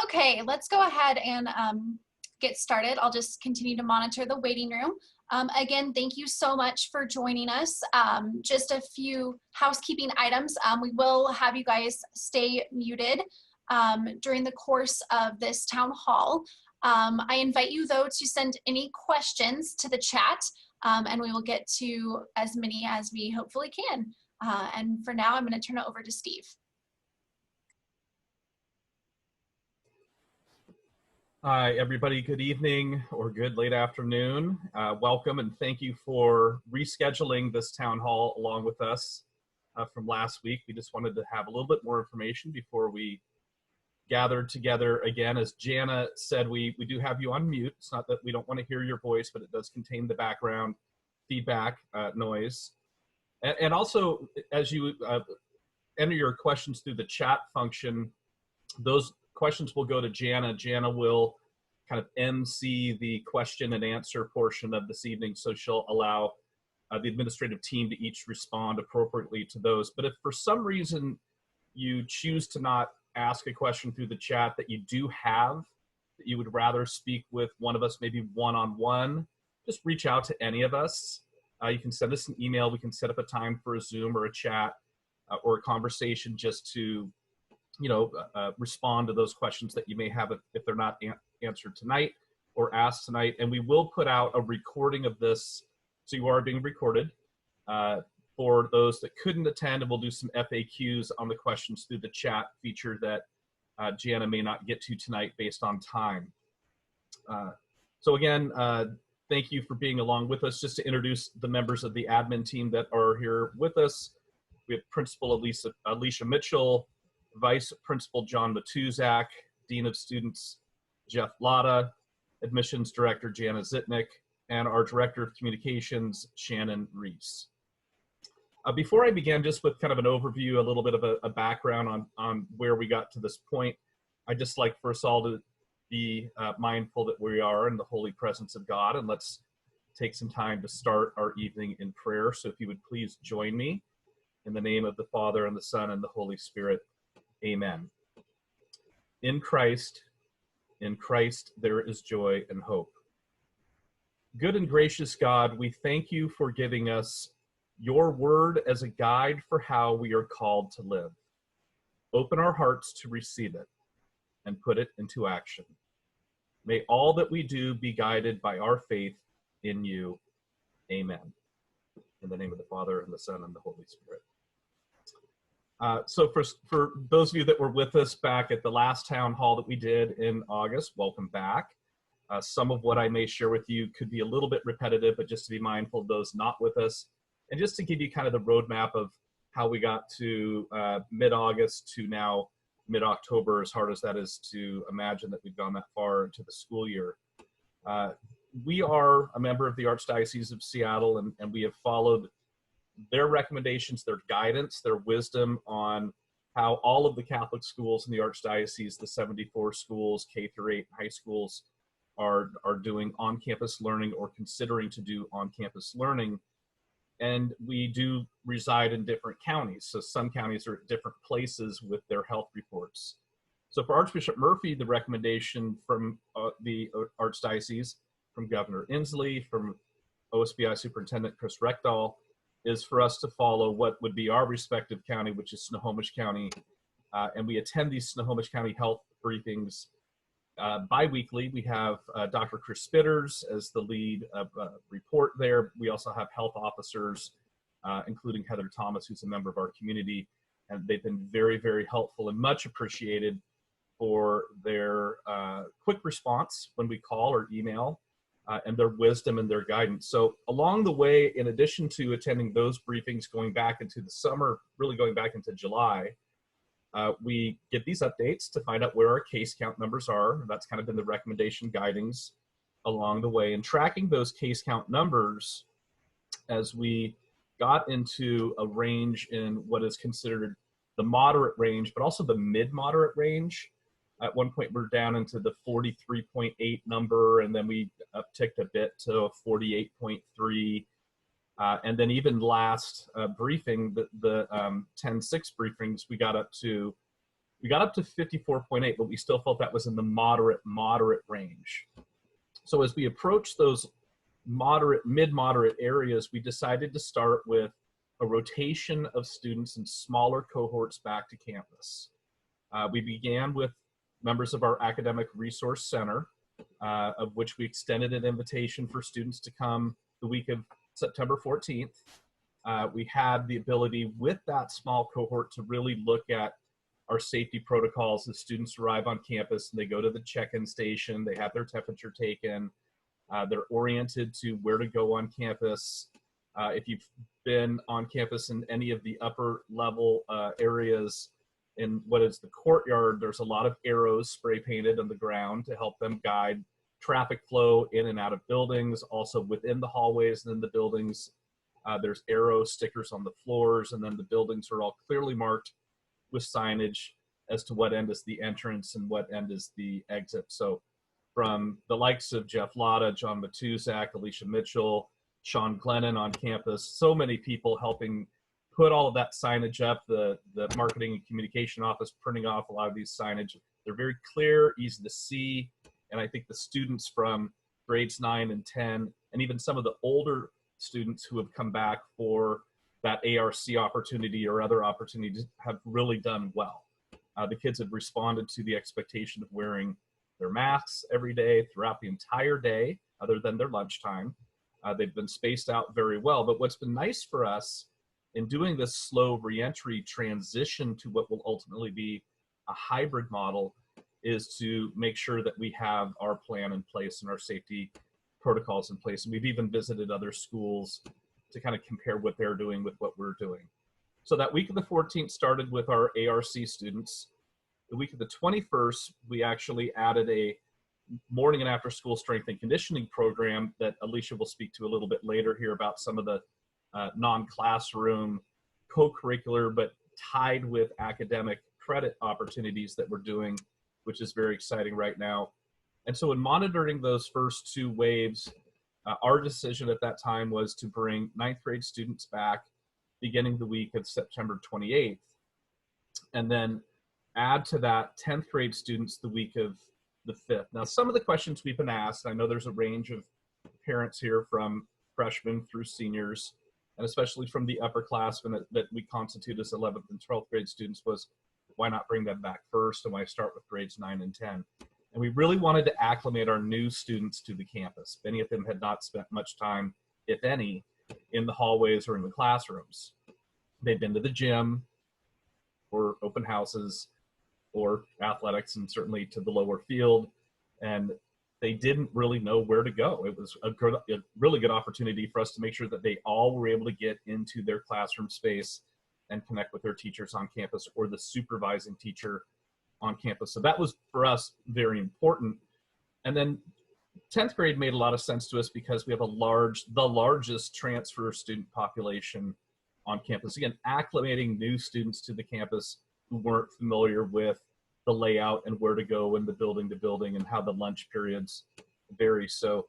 Okay, let's go ahead and get started. I'll just continue to monitor the waiting room. Again, thank you so much for joining us. Just a few housekeeping items. We will have you guys stay muted during the course of this town hall. I invite you, though, to send any questions to the chat, and we will get to as many as we hopefully can. And for now, I'm going to turn it over to Steve. Hi, everybody. Good evening or good late afternoon. Welcome and thank you for rescheduling this town hall along with us from last week. We just wanted to have a little bit more information before we gathered together again. As Jana said, we do have you on mute. It's not that we don't want to hear your voice, but it does contain the background feedback noise. And also, as you enter your questions through the chat function, those questions will go to Jana. Jana will kind of MC the question and answer portion of this evening, so she'll allow the administrative team to each respond appropriately to those. But if for some reason you choose to not ask a question through the chat that you do have, that you would rather speak with one of us, maybe one-on-one, just reach out to any of us. You can send us an email. We can set up a time for a Zoom or a chat or a conversation just to respond to those questions that you may have if they're not answered tonight or asked tonight. And we will put out a recording of this, so you are being recorded for those that couldn't attend, and we'll do some FAQs on the questions through the chat feature that Jana may not get to tonight based on time. So again, thank you for being along with us. Just to introduce the members of the admin team that are here with us. We have Principal Alicia Mitchell, Vice Principal John Matuzak, Dean of Students Jeff Latta, Admissions Director Jana Zitnick, and our Director of Communications Shannon Reese. Before I begin, just with kind of an overview, a little bit of a background on where we got to this point, I'd just like for us all to be mindful that we are in the holy presence of God, and let's take some time to start our evening in prayer. So if you would please join me in the name of the Father and the Son and the Holy Spirit. Amen. In Christ there is joy and hope. Good and gracious God, we thank you for giving us your word as a guide for how we are called to live. Open our hearts to receive it and put it into action. May all that we do be guided by our faith in you. Amen. In the name of the Father and the Son and the Holy Spirit. So for those of you that were with us back at the last town hall that we did in August, welcome back. Some of what I may share with you could be a little bit repetitive, but just to be mindful of those not with us, and just to give you kind of the roadmap of how we got to mid-August to now mid-October, as hard as that is to imagine that we've gone that far into the school year. We are a member of the Archdiocese of Seattle, and we have followed their recommendations, their guidance, their wisdom on how all of the Catholic schools in the Archdiocese, the 74 schools, K through 8 high schools, are doing on-campus learning or considering to do on-campus learning. And we do reside in different counties. So some counties are at different places with their health reports. So for Archbishop Murphy, the recommendation from the Archdiocese, from Governor Inslee, from OSBI Superintendent Chris Reckdahl, is for us to follow what would be our respective county, which is Snohomish County. And we attend these Snohomish County health briefings bi-weekly. We have Dr. Chris Spitters as the lead report there. We also have health officers, including Heather Thomas, who's a member of our community. And they've been very, very helpful and much appreciated for their quick response when we call or email. And their wisdom and their guidance. So along the way, in addition to attending those briefings going back into the summer, really going back into July, we get these updates to find out where our case count numbers are. That's kind of been the recommendation guidings along the way. And tracking those case count numbers as we got into a range in what is considered the moderate range, but also the mid-moderate range. At one point, we're down into the 43.8 number, and then we upticked a bit to 48.3. And then even last briefing, the 10-6 briefings, we got up to We got up to 54.8, but we still felt that was in the moderate range. So as we approach those mid-moderate areas, we decided to start with a rotation of students in smaller cohorts back to campus. We began with members of our Academic Resource Center, of which we extended an invitation for students to come the week of September 14th. We had the ability with that small cohort to really look at our safety protocols as students arrive on campus and they go to the check-in station, they have their temperature taken, they're oriented to where to go on campus. If you've been on campus in any of the upper level areas in what is the courtyard, there's a lot of arrows spray painted on the ground to help them guide traffic flow in and out of buildings. Also within the hallways and in the buildings, there's arrow stickers on the floors, and then the buildings are all clearly marked with signage as to what end is the entrance and what end is the exit. So from the likes of Jeff Latta, John Matuzak, Alicia Mitchell, Sean Glennon on campus, so many people helping put all of that signage up, the marketing and communication office printing off a lot of these signage. They're very clear, easy to see, and I think the students from grades 9 and 10, and even some of the older students who have come back for that ARC opportunity or other opportunities have really done well. The kids have responded to the expectation of wearing their masks every day throughout the entire day, other than their lunchtime. They've been spaced out very well. But what's been nice for us in doing this slow reentry transition to what will ultimately be a hybrid model is to make sure that we have our plan in place and our safety protocols in place. And we've even visited other schools to kind of compare what they're doing with what we're doing. So that week of the 14th started with our ARC students. The week of the 21st, we actually added a morning and after school strength and conditioning program that Alicia will speak to a little bit later here about some of the non-classroom, co-curricular, but tied with academic credit opportunities that we're doing, which is very exciting right now. And so in monitoring those first two waves, our decision at that time was to bring 9th grade students back beginning the week of September 28th, and then add to that 10th grade students the week of the 5th. Now, some of the questions we've been asked, I know there's a range of parents here from freshmen through seniors, and especially from the upperclassmen that we constitute as 11th and 12th grade students, was why not bring them back first and why start with grades 9 and 10? And we really wanted to acclimate our new students to the campus. Many of them had not spent much time, if any, in the hallways or in the classrooms. They'd been to the gym or open houses or athletics and certainly to the lower field, and they didn't really know where to go. It was a really good opportunity for us to make sure that they all were able to get into their classroom space and connect with their teachers on campus or the supervising teacher on campus. So that was, for us, very important. And then 10th grade made a lot of sense to us because we have the largest transfer student population on campus. Again, acclimating new students to the campus who weren't familiar with the layout and where to go in the building to building and how the lunch periods vary. So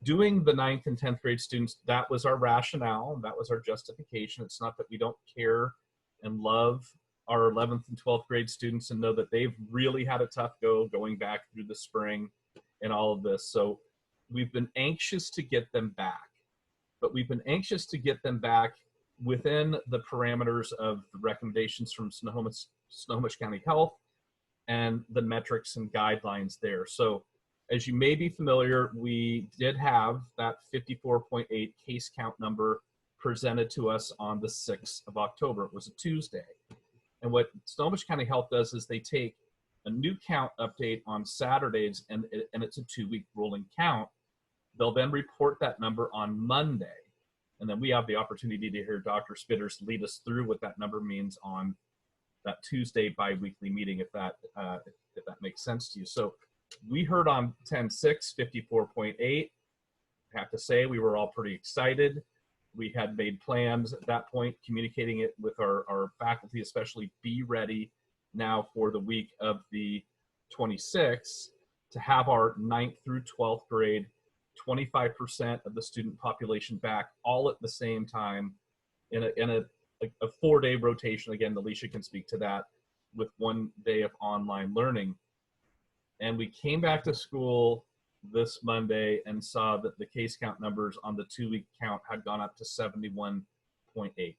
doing the 9th and 10th grade students, that was our rationale, and that was our justification. It's not that we don't care and love our 11th and 12th grade students and know that they've really had a tough go going back through the spring and all of this. So we've been anxious to get them back, but we've been anxious to get them back within the parameters of the recommendations from Snohomish County Health and the metrics and guidelines there. So as you may be familiar, we did have that 54.8 case count number presented to us on the 6th of October. It was a Tuesday. And what Snohomish County Health does is they take a new count update on Saturdays, and it's a 2-week rolling count. They'll then report that number on Monday. And then we have the opportunity to hear Dr. Spitters lead us through what that number means on that Tuesday bi-weekly meeting, if that makes sense to you. So we heard on 10/6, 54.8. I have to say, we were all pretty excited. We had made plans at that point, communicating it with our faculty, especially be ready now for the week of the 26th to have our 9th through 12th grade, 25% of the student population back all at the same time in a 4-day rotation. Again, Alicia can speak to that. with 1 day of online learning. And we came back to school this Monday and saw that the case count numbers on the 2-week count had gone up to 71.8.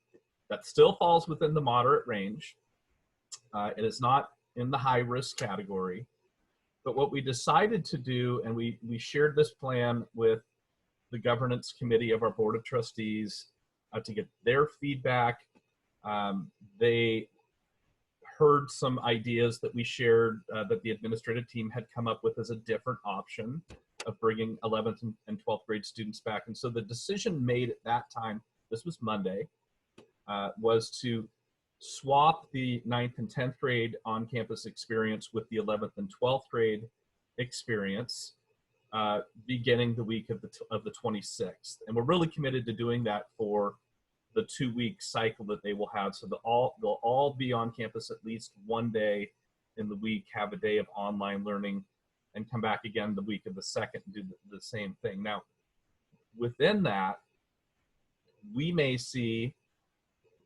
That still falls within the moderate range. It is not in the high risk category. But what we decided to do, and we shared this plan with the governance committee of our board of trustees to get their feedback. They heard some ideas that we shared that the administrative team had come up with as a different option of bringing 11th and 12th grade students back. And so the decision made at that time, this was Monday, was to swap the 9th and 10th grade on-campus experience with the 11th and 12th grade experience beginning the week of the 26th. And we're really committed to doing that for the 2-week cycle that they will have. So they'll all be on campus at least 1 day in the week, have a day of online learning, and come back again the week of the 2nd and do the same thing. Now, within that, we may see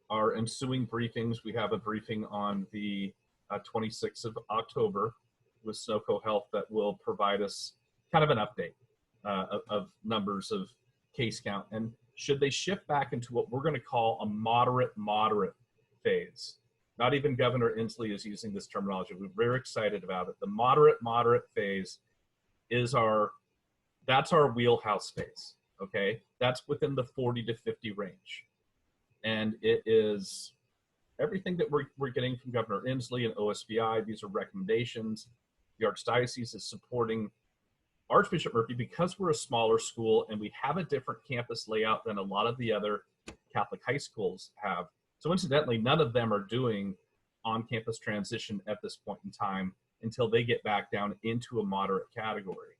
our ensuing briefings. We have a briefing on the 26th of October with Sunoco Health that will provide us kind of an update of numbers of case count. And should they shift back into what we're going to call a moderate phase? Not even Governor Inslee is using this terminology. We're very excited about it. The moderate phase is that's our wheelhouse phase, okay? That's within the 40 to 50 range. And it is everything that we're getting from Governor Inslee and OSBI. These are recommendations. The Archdiocese is supporting Archbishop Murphy because we're a smaller school and we have a different campus layout than a lot of the other Catholic high schools have. So incidentally, none of them are doing on-campus transition at this point in time until they get back down into a moderate category.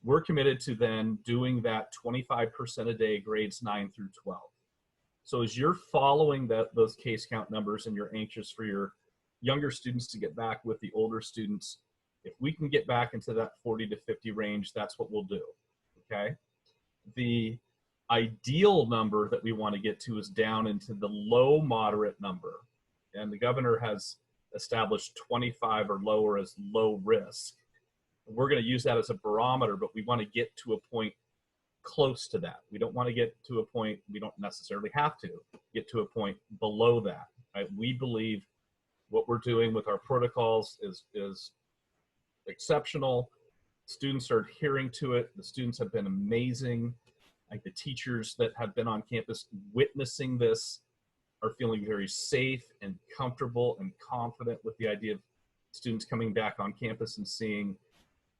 We're committed to then doing that 25% a day, grades 9 through 12. So as you're following those case count numbers and you're anxious for your younger students to get back with the older students, if we can get back into that 40 to 50 range, that's what we'll do, okay? The ideal number that we want to get to is down into the low moderate number. And the governor has established 25 or lower as low risk. We're going to use that as a barometer, but we want to get to a point close to that. We don't want to get to a point, we don't necessarily have to get to a point below that. Right? We believe what we're doing with our protocols is exceptional. Students are adhering to it. The students have been amazing. Like the teachers that have been on campus witnessing this are feeling very safe and comfortable and confident with the idea of students coming back on campus and seeing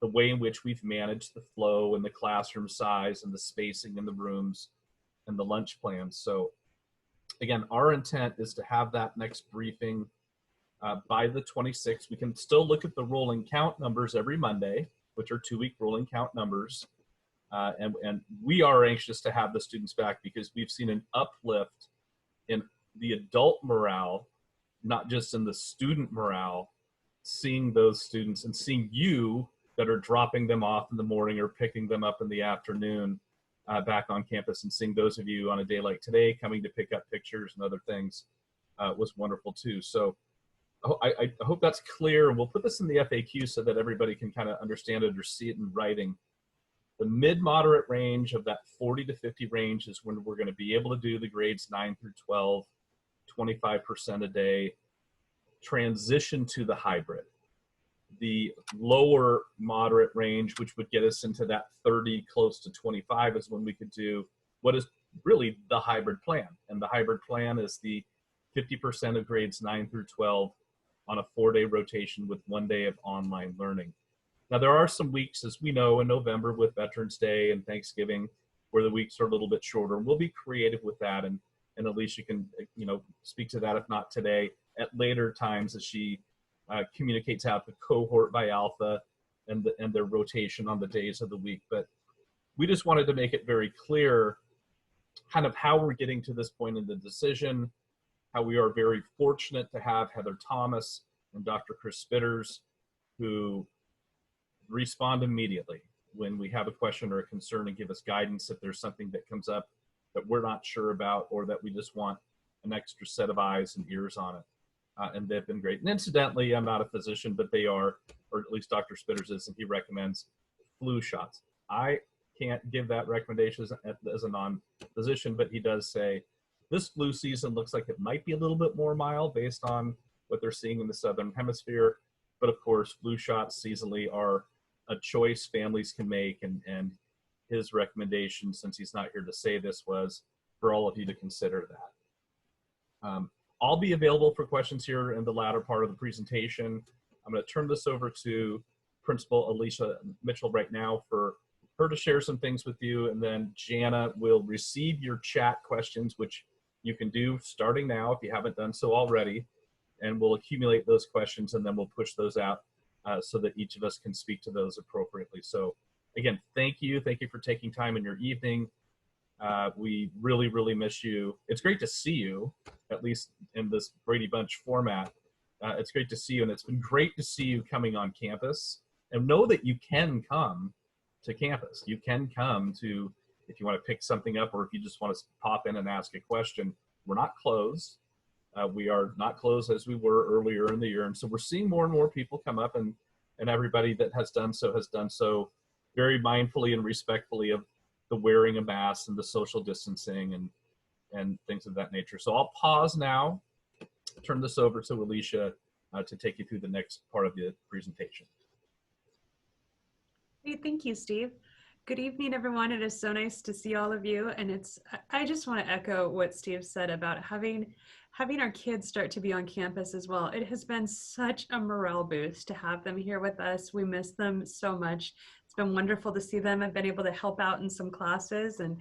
the way in which we've managed the flow and the classroom size and the spacing in the rooms and the lunch plans. So again, our intent is to have that next briefing by the 26th. We can still look at the rolling count numbers every Monday, which are 2-week rolling count numbers. And we are anxious to have the students back because we've seen an uplift in the adult morale, not just in the student morale, seeing those students and seeing you that are dropping them off in the morning or picking them up in the afternoon back on campus, and seeing those of you on a day like today coming to pick up pictures and other things was wonderful too. So I hope that's clear, and we'll put this in the FAQ so that everybody can kind of understand it or see it in writing. The mid-moderate range of that 40 to 50 range is when we're going to be able to do the grades 9 through 12, 25% a day, transition to the hybrid. The lower moderate range, which would get us into that 30, close to 25, is when we could do what is really the hybrid plan. And the hybrid plan is the 50% of grades 9 through 12 on a 4-day rotation with 1 day of online learning. Now, there are some weeks, as we know, in November with Veterans Day and Thanksgiving, where the weeks are a little bit shorter. We'll be creative with that, and Alicia can, speak to that, if not today, at later times as she communicates out the cohort by alpha and their rotation on the days of the week. But we just wanted to make it very clear kind of how we're getting to this point in the decision, how we are very fortunate to have Heather Thomas and Dr. Chris Spitters, who respond immediately when we have a question or a concern and give us guidance if there's something that comes up that we're not sure about or that we just want an extra set of eyes and ears on it. and they've been great. And incidentally, I'm not a physician, but they are, or at least Dr. Spitters is, and he recommends flu shots. I can't give that recommendation as a non-physician, but he does say this flu season looks like it might be a little bit more mild based on what they're seeing in the Southern Hemisphere. But of course, flu shots seasonally are a choice families can make, and his recommendation, since he's not here to say this, was for all of you to consider that. I'll be available for questions here in the latter part of the presentation. I'm going to turn this over to Principal Alicia Mitchell right now for her to share some things with you, and then Jana will receive your chat questions, which you can do starting now if you haven't done so already, and we'll accumulate those questions and then we'll push those out so that each of us can speak to those appropriately. So again, thank you for taking time in your evening. We really, really miss you. It's great to see you, at least in this Brady Bunch format. It's great to see you, and it's been great to see you coming on campus. And know that you can come to campus. You can come to, if you want to pick something up or if you just want to pop in and ask a question. We're not closed. We are not closed as we were earlier in the year. And so we're seeing more and more people come up, and everybody that has done so very mindfully and respectfully of the wearing of masks and the social distancing and things of that nature. So I'll pause now, turn this over to Alicia to take you through the next part of the presentation. Great, thank you, Steve. Good evening, everyone. It is so nice to see all of you. And I just want to echo what Steve said about having our kids start to be on campus as well. It has been such a morale boost to have them here with us. We miss them so much. It's been wonderful to see them. I've been able to help out in some classes, and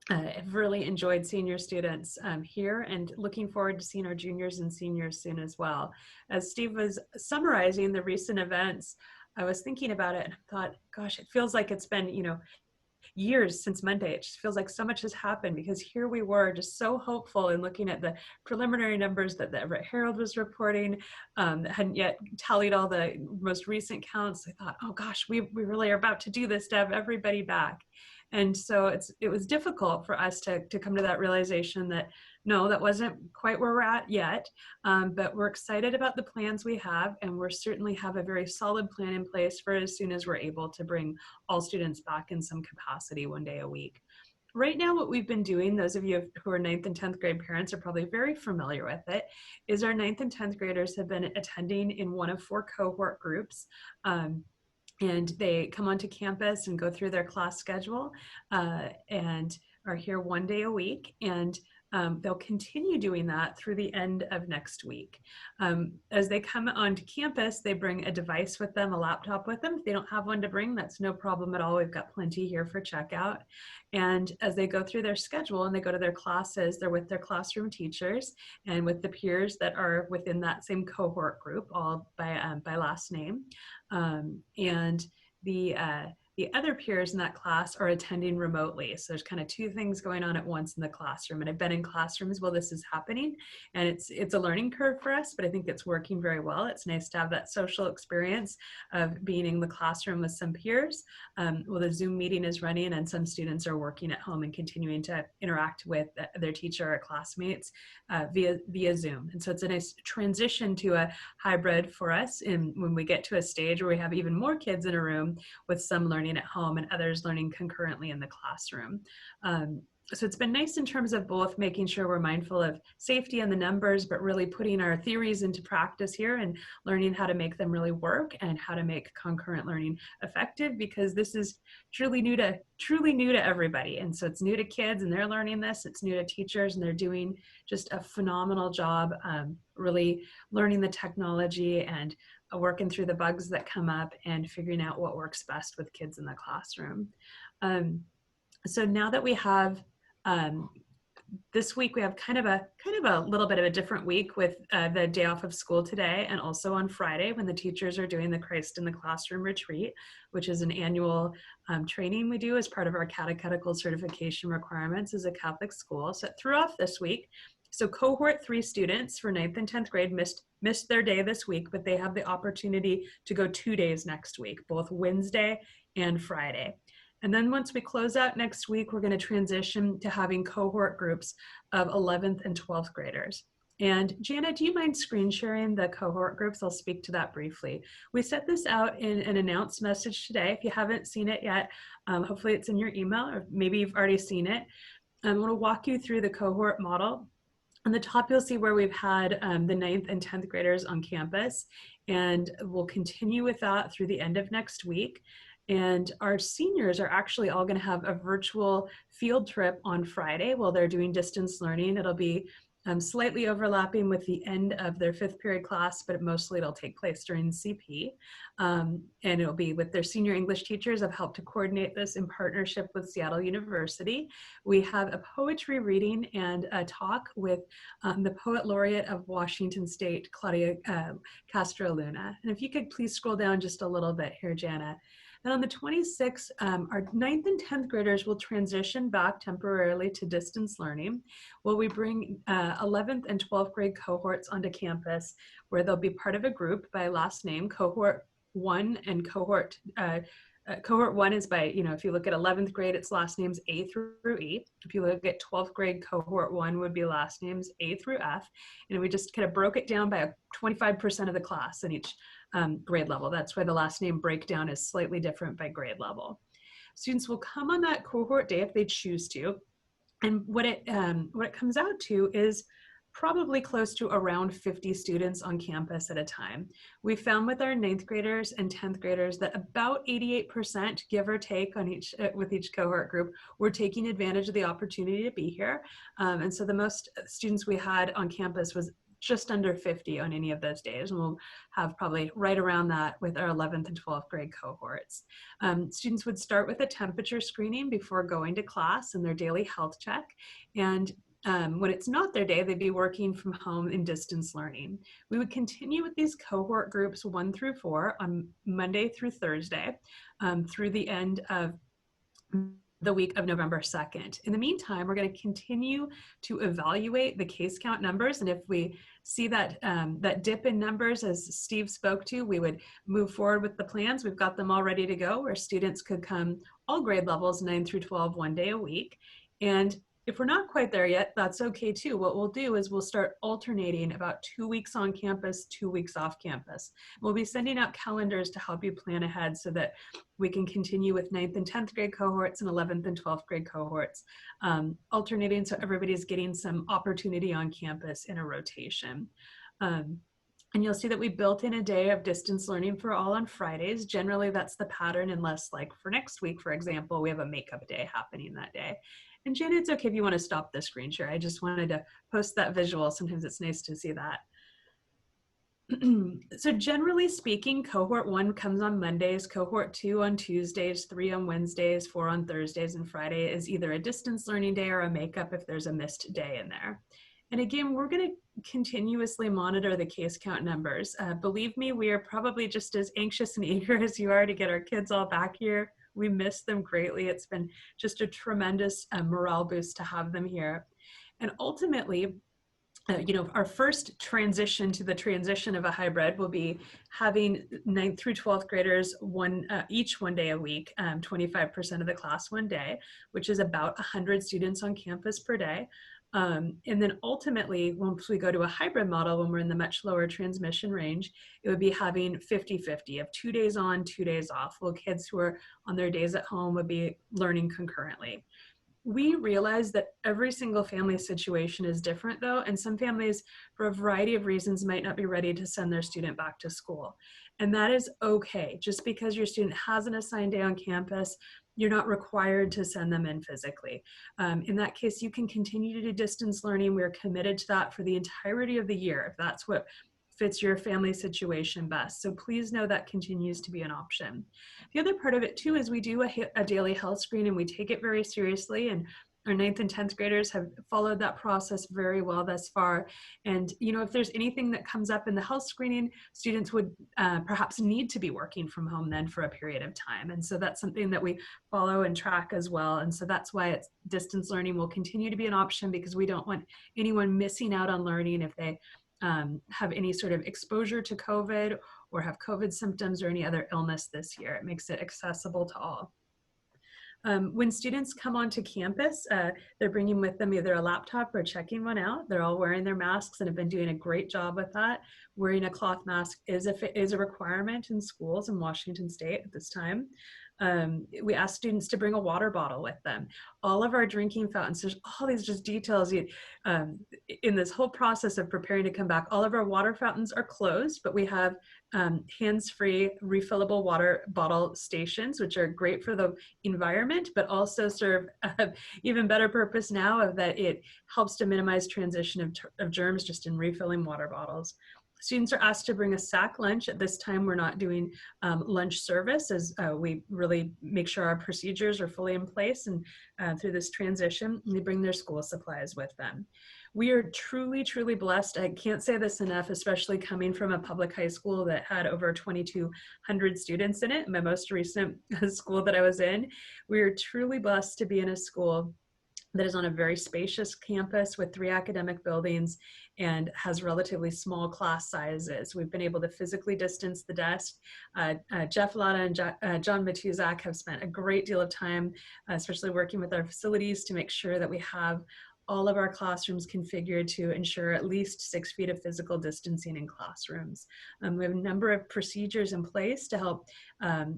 I've really enjoyed senior students here, and looking forward to seeing our juniors and seniors soon as well. As Steve was summarizing the recent events, I was thinking about it and I thought, gosh, it feels like it's been, years since Monday. It just feels like so much has happened, because here we were just so hopeful and looking at the preliminary numbers that the Everett Herald was reporting, that hadn't yet tallied all the most recent counts. I thought, oh gosh, we really are about to do this, to have everybody back. And so it was difficult for us to come to that realization that no, that wasn't quite where we're at yet, but we're excited about the plans we have, and we're certainly have a very solid plan in place for as soon as we're able to bring all students back in some capacity 1 day a week. Right now, what we've been doing, those of you who are 9th and 10th grade parents are probably very familiar with it, is our 9th and 10th graders have been attending in one of 4 cohort groups. And they come onto campus and go through their class schedule and are here 1 day a week. And they'll continue doing that through the end of next week. As they come onto campus, they bring a device with them, a laptop with them. If they don't have one to bring, that's no problem at all. We've got plenty here for checkout. And as they go through their schedule and they go to their classes, they're with their classroom teachers and with the peers that are within that same cohort group, all by last name. And the other peers in that class are attending remotely. So there's kind of 2 things going on at once in the classroom. And I've been in classrooms while this is happening, and it's a learning curve for us, but I think it's working very well. It's nice to have that social experience of being in the classroom with some peers while the Zoom meeting is running, and some students are working at home and continuing to interact with their teacher or classmates via Zoom. And so it's a nice transition to a hybrid for us when we get to a stage where we have even more kids in a room, with some learning at home and others learning concurrently in the classroom. So it's been nice in terms of both making sure we're mindful of safety and the numbers, but really putting our theories into practice here and learning how to make them really work and how to make concurrent learning effective, because this is truly new to everybody. And so it's new to kids and they're learning this. It's new to teachers and they're doing just a phenomenal job really learning the technology and working through the bugs that come up and figuring out what works best with kids in the classroom. So now that we have this week, we have kind of a little bit of a different week with the day off of school today, and also on Friday when the teachers are doing the Christ in the Classroom retreat, which is an annual training we do as part of our catechetical certification requirements as a Catholic school. So it threw off this week. So cohort 3 students for 9th and 10th grade missed their day this week, but they have the opportunity to go 2 days next week, both Wednesday and Friday. And then once we close out next week, we're going to transition to having cohort groups of 11th and 12th graders. And Jana, do you mind screen sharing the cohort groups? I'll speak to that briefly. We set this out in an announced message today. If you haven't seen it yet, hopefully it's in your email, or maybe you've already seen it. I'm going to walk you through the cohort model. On the top, you'll see where we've had the 9th and 10th graders on campus, and we'll continue with that through the end of next week. And our seniors are actually all going to have a virtual field trip on Friday while they're doing distance learning. It'll be slightly overlapping with the end of their 5th period class, but mostly it'll take place during CP. And it'll be with their senior English teachers. I've helped to coordinate this in partnership with Seattle University. We have a poetry reading and a talk with the Poet Laureate of Washington State, Claudia Castro Luna. And if you could please scroll down just a little bit here, Jana. And on the 26th, our 9th and 10th graders will transition back temporarily to distance learning, while we bring 11th and 12th grade cohorts onto campus, where they'll be part of a group by last name. Cohort 1 and cohort 1 is by, if you look at 11th grade, its last names A through E. If you look at 12th grade, cohort 1 would be last names A through F. And we just kind of broke it down by 25% of the class in each grade level. That's why the last name breakdown is slightly different by grade level. Students will come on that cohort day if they choose to. And what it comes out to is probably close to around 50 students on campus at a time. We found with our 9th graders and 10th graders that about 88%, give or take, on with each cohort group, were taking advantage of the opportunity to be here. And so the most students we had on campus was just under 50 on any of those days. And we'll have probably right around that with our 11th and 12th grade cohorts. Students would start with a temperature screening before going to class and their daily health check. And when it's not their day, they'd be working from home in distance learning. We would continue with these cohort groups 1 through 4 on Monday through Thursday through the end of the week of November 2nd. In the meantime, we're going to continue to evaluate the case count numbers. And if we see that, that dip in numbers, as Steve spoke to, we would move forward with the plans. We've got them all ready to go, where students could come all grade levels, 9 through 12, 1 day a week. And if we're not quite there yet, that's okay too. What we'll do is we'll start alternating about 2 weeks on campus, 2 weeks off campus. We'll be sending out calendars to help you plan ahead so that we can continue with 9th and 10th grade cohorts and 11th and 12th grade cohorts, alternating so everybody's getting some opportunity on campus in a rotation. And you'll see that we built in a day of distance learning for all on Fridays. Generally, that's the pattern, unless, like for next week, for example, we have a makeup day happening that day. And Jen, it's okay if you want to stop the screen share. I just wanted to post that visual. Sometimes it's nice to see that. So generally speaking, cohort 1 comes on Mondays, cohort 2 on Tuesdays, 3 on Wednesdays, 4 on Thursdays, and Friday is either a distance learning day or a makeup if there's a missed day in there. And again, we're going to continuously monitor the case count numbers. Believe me, we are probably just as anxious and eager as you are to get our kids all back here. We miss them greatly. It's been just a tremendous morale boost to have them here. And ultimately, our first transition to the transition of a hybrid will be having 9th through 12th graders each 1 day a week, 25% of the class 1 day, which is about 100 students on campus per day. And then ultimately, once we go to a hybrid model, when we're in the much lower transmission range, it would be having 50-50 of 2 days on, 2 days off. Well, kids who are on their days at home would be learning concurrently. We realize that every single family situation is different though, and some families, for a variety of reasons, might not be ready to send their student back to school. And that is okay. Just because your student has an assigned day on campus, you're not required to send them in physically. In that case, you can continue to do distance learning. We're committed to that for the entirety of the year, if that's what fits your family situation best. So please know that continues to be an option. The other part of it too is we do a daily health screen, and we take it very seriously, and our 9th and 10th graders have followed that process very well thus far. And if there's anything that comes up in the health screening, students would perhaps need to be working from home then for a period of time. And so that's something that we follow and track as well. And so that's why distance learning will continue to be an option, because we don't want anyone missing out on learning if they have any sort of exposure to COVID or have COVID symptoms or any other illness this year. It makes it accessible to all. When students come onto campus, they're bringing with them either a laptop or checking one out. They're all wearing their masks and have been doing a great job with that. Wearing a cloth mask is a requirement in schools in Washington State at this time. We ask students to bring a water bottle with them. All of our drinking fountains, there's all these just details in this whole process of preparing to come back. All of our water fountains are closed, but we have hands-free refillable water bottle stations, which are great for the environment, but also serve even better purpose now of that it helps to minimize transition of germs just in refilling water bottles. Students are asked to bring a sack lunch. At this time, we're not doing lunch service as we really make sure our procedures are fully in place and through this transition, they bring their school supplies with them. We are truly, truly blessed. I can't say this enough, especially coming from a public high school that had over 2,200 students in it, my most recent school that I was in. We are truly blessed to be in a school that is on a very spacious campus with 3 academic buildings and has relatively small class sizes. We've been able to physically distance the desk. Jeff Latta and John Matuzak have spent a great deal of time, especially working with our facilities to make sure that we have all of our classrooms configured to ensure at least 6 feet of physical distancing in classrooms. We have a number of procedures in place to help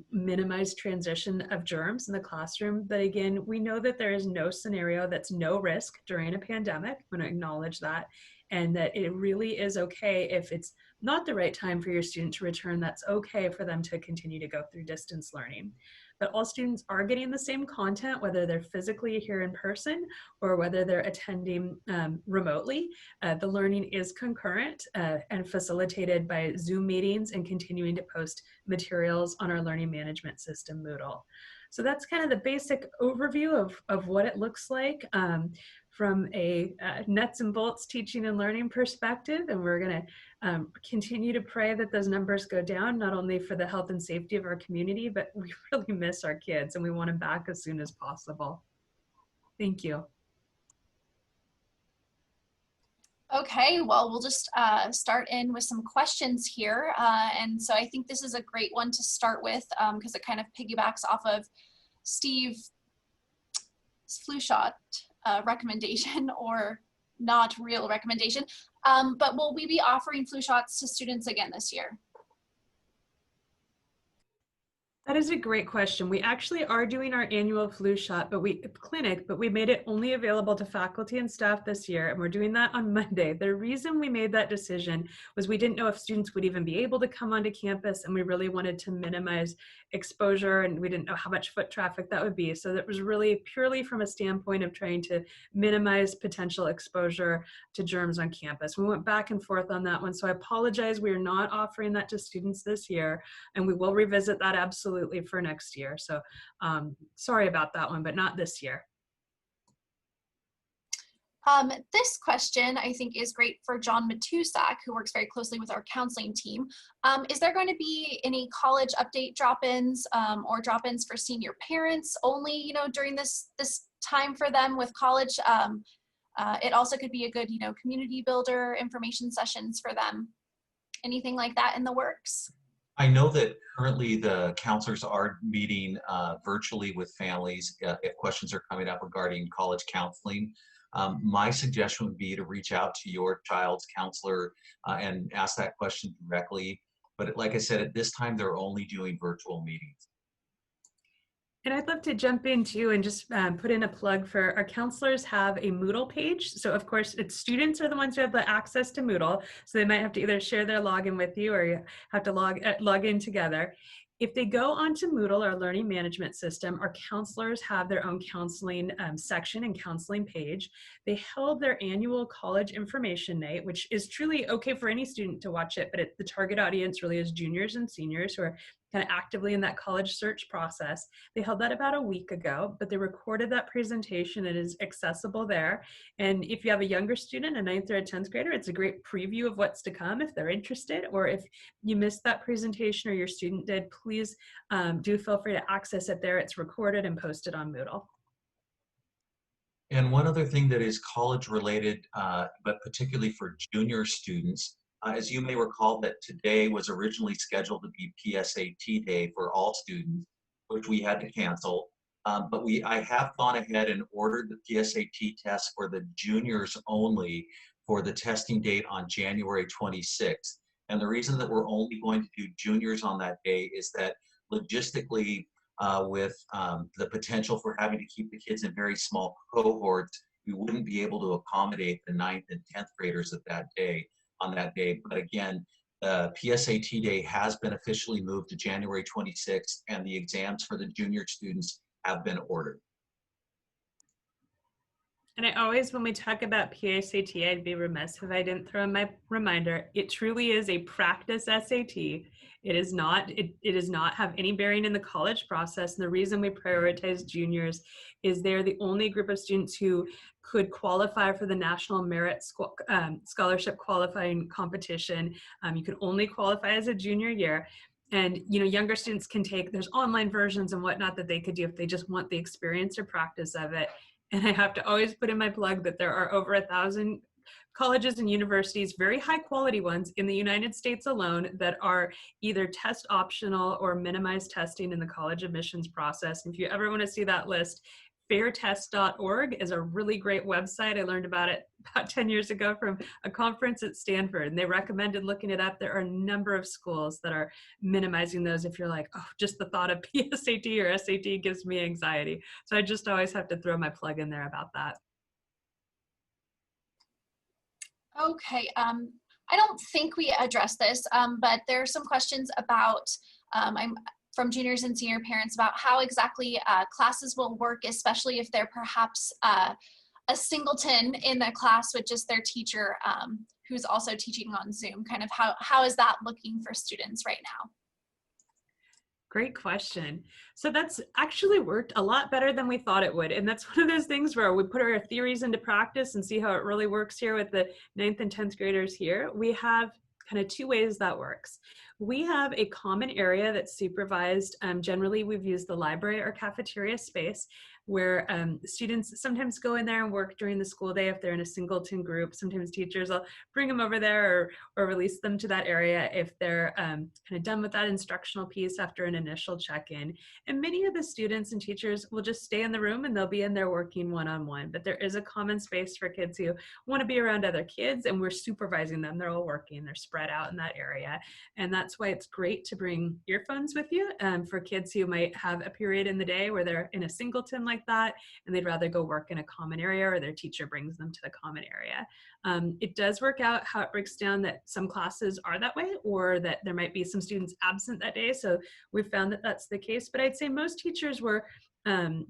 minimize transition of germs in the classroom. But again, we know that there is no scenario that's no risk during a pandemic. I'm going to acknowledge that. And that it really is okay if it's not the right time for your student to return, that's okay for them to continue to go through distance learning. But all students are getting the same content, whether they're physically here in person or whether they're attending remotely. The learning is concurrent and facilitated by Zoom meetings and continuing to post materials on our learning management system, Moodle. So that's kind of the basic overview of what it looks like from a nuts and bolts teaching and learning perspective. And we're going to continue to pray that those numbers go down, not only for the health and safety of our community, but we really miss our kids and we want them back as soon as possible. Thank you. Okay, well, we'll just start in with some questions here. And so I think this is a great one to start with because it kind of piggybacks off of Steve's flu shot recommendation or not real recommendation. But will we be offering flu shots to students again this year? That is a great question. We actually are doing our annual flu shot, but we made it only available to faculty and staff this year, and we're doing that on Monday. The reason we made that decision was we didn't know if students would even be able to come onto campus, and we really wanted to minimize exposure, and we didn't know how much foot traffic that would be. So that was really purely from a standpoint of trying to minimize potential exposure to germs on campus. We went back and forth on that one, so I apologize. We are not offering that to students this year, and we will revisit that absolutely for next year. So sorry about that one, but not this year. This question I think is great for John Matusak, who works very closely with our counseling team. Is there going to be any college update drop-ins or drop-ins for senior parents only, you know, during this time for them with college? It also could be a good, you know, community builder information sessions for them. Anything like that in the works? I know that currently the counselors are meeting virtually with families if questions are coming up regarding college counseling. My suggestion would be to reach out to your child's counselor and ask that question directly. But like I said, at this time, they're only doing virtual meetings. And I'd love to jump in too and just put in a plug for our counselors have a Moodle page. So of course, it's students are the ones who have the access to Moodle. So they might have to either share their login with you or you have to log in together. If they go onto Moodle, our learning management system, our counselors have their own counseling section and counseling page. They held their annual college information night, which is truly okay for any student to watch it, but the target audience really is juniors and seniors who are kind of actively in that college search process. They held that about a week ago, but they recorded that presentation. It is accessible there. And if you have a younger student, a 9th or a 10th grader, it's a great preview of what's to come if they're interested, or if you missed that presentation or your student did, please do feel free to access it there. It's recorded and posted on Moodle. And one other thing that is college related, but particularly for junior students, as you may recall that today was originally scheduled to be PSAT day for all students, which we had to cancel. But I have gone ahead and ordered the PSAT test for the juniors only for the testing date on January 26th. And the reason that we're only going to do juniors on that day is that logistically, with the potential for having to keep the kids in very small cohorts, we wouldn't be able to accommodate the 9th and 10th graders at that day on that day. But again, the PSAT day has been officially moved to January 26th, and the exams for the junior students have been ordered. And I always, when we talk about PSAT, I'd be remiss if I didn't throw in my reminder. It truly is a practice SAT. It is not, it does not have any bearing in the college process. And the reason we prioritize juniors is they're the only group of students who could qualify for the National Merit Scholarship Qualifying Competition. You can only qualify as a junior year. And, you know, younger students can take, there's online versions and whatnot that they could do if they just want the experience or practice of it. And I have to always put in my plug that there are over 1,000 colleges and universities, very high quality ones in the United States alone, that are either test optional or minimize testing in the college admissions process. And if you ever want to see that list, fairtest.org is a really great website. I learned about it about 10 years ago from a conference at Stanford, and they recommended looking it up. There are a number of schools that are minimizing those if you're like, oh, just the thought of PSAT or SAT gives me anxiety. So I just always have to throw my plug in there about that. Okay, I don't think we addressed this, but there are some questions about, from juniors and senior parents about how exactly classes will work, especially if they're perhaps a singleton in the class with just their teacher who's also teaching on Zoom. Kind of how is that looking for students right now? Great question. So that's actually worked a lot better than we thought it would. And that's one of those things where we put our theories into practice and see how it really works here with the 9th and 10th graders here. We have kind of two ways that works. We have a common area that's supervised. Generally, we've used the library or cafeteria space where students sometimes go in there and work during the school day if they're in a singleton group. Sometimes teachers will bring them over there or release them to that area if they're kind of done with that instructional piece after an initial check-in. And many of the students and teachers will just stay in the room and they'll be in there working one-on-one. But there is a common space for kids who want to be around other kids, and we're supervising them. They're all working, they're spread out in that area. And that's why it's great to bring earphones with you for kids who might have a period in the day where they're in a singleton like that and they'd rather go work in a common area, or their teacher brings them to the common area. It does work out how it breaks down that some classes are that way, or that there might be some students absent that day. So we've found that that's the case, but I'd say most teachers were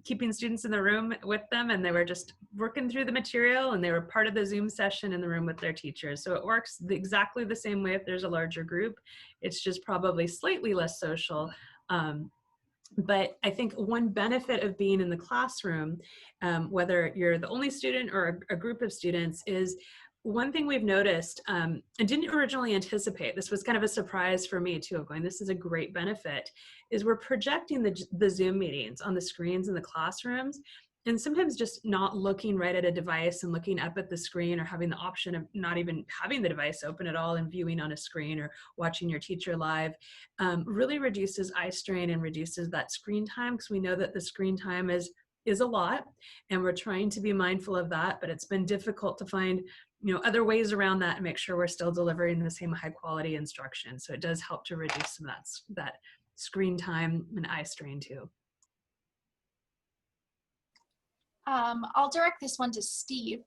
keeping students in the room with them, and they were just working through the material, and they were part of the Zoom session in the room with their teachers. So it works exactly the same way if there's a larger group. It's just probably slightly less social. But I think one benefit of being in the classroom, whether you're the only student or a group of students, is one thing we've noticed and didn't originally anticipate, this was kind of a surprise for me too, of going, this is a great benefit, is we're projecting the Zoom meetings on the screens in the classrooms. And sometimes just not looking right at a device and looking up at the screen, or having the option of not even having the device open at all and viewing on a screen or watching your teacher live really reduces eye strain and reduces that screen time, because we know that the screen time is a lot, and we're trying to be mindful of that. But it's been difficult to find other ways around that and make sure we're still delivering the same high quality instruction. So it does help to reduce some of that screen time and eye strain too. I'll direct this one to Steve.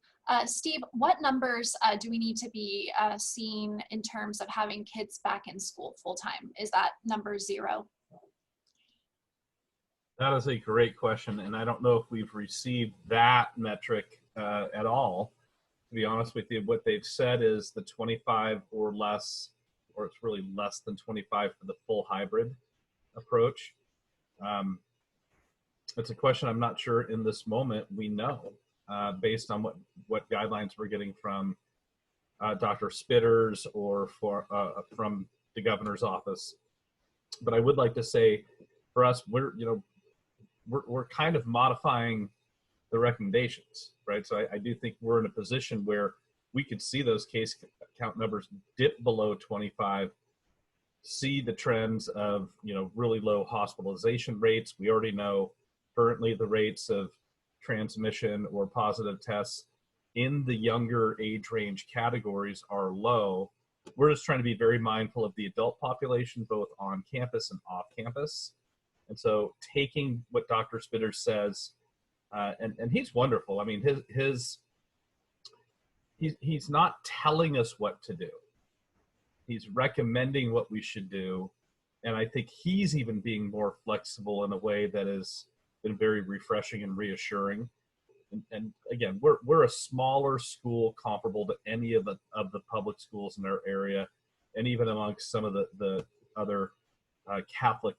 Steve, what numbers do we need to be seeing in terms of having kids back in school full-time? Is that number 0? That is a great question, and I don't know if we've received that metric at all. To be honest with you, what they've said is the 25 or less, or it's really less than 25 for the full hybrid approach. It's a question I'm not sure in this moment we know, based on what guidelines we're getting from Dr. Spitters or from the governor's office. But I would like to say, for us, we're kind of modifying the recommendations, right? So I do think we're in a position where we could see those case count numbers dip below 25, see the trends of really low hospitalization rates. We already know currently the rates of transmission or positive tests in the younger age range categories are low. We're just trying to be very mindful of the adult population, both on campus and off campus. And so taking what Dr. Spitter says, and he's wonderful. I mean, he's not telling us what to do. He's recommending what we should do. And I think he's even being more flexible in a way that has been very refreshing and reassuring. And again, we're a smaller school comparable to any of the public schools in our area, and even amongst some of the other Catholic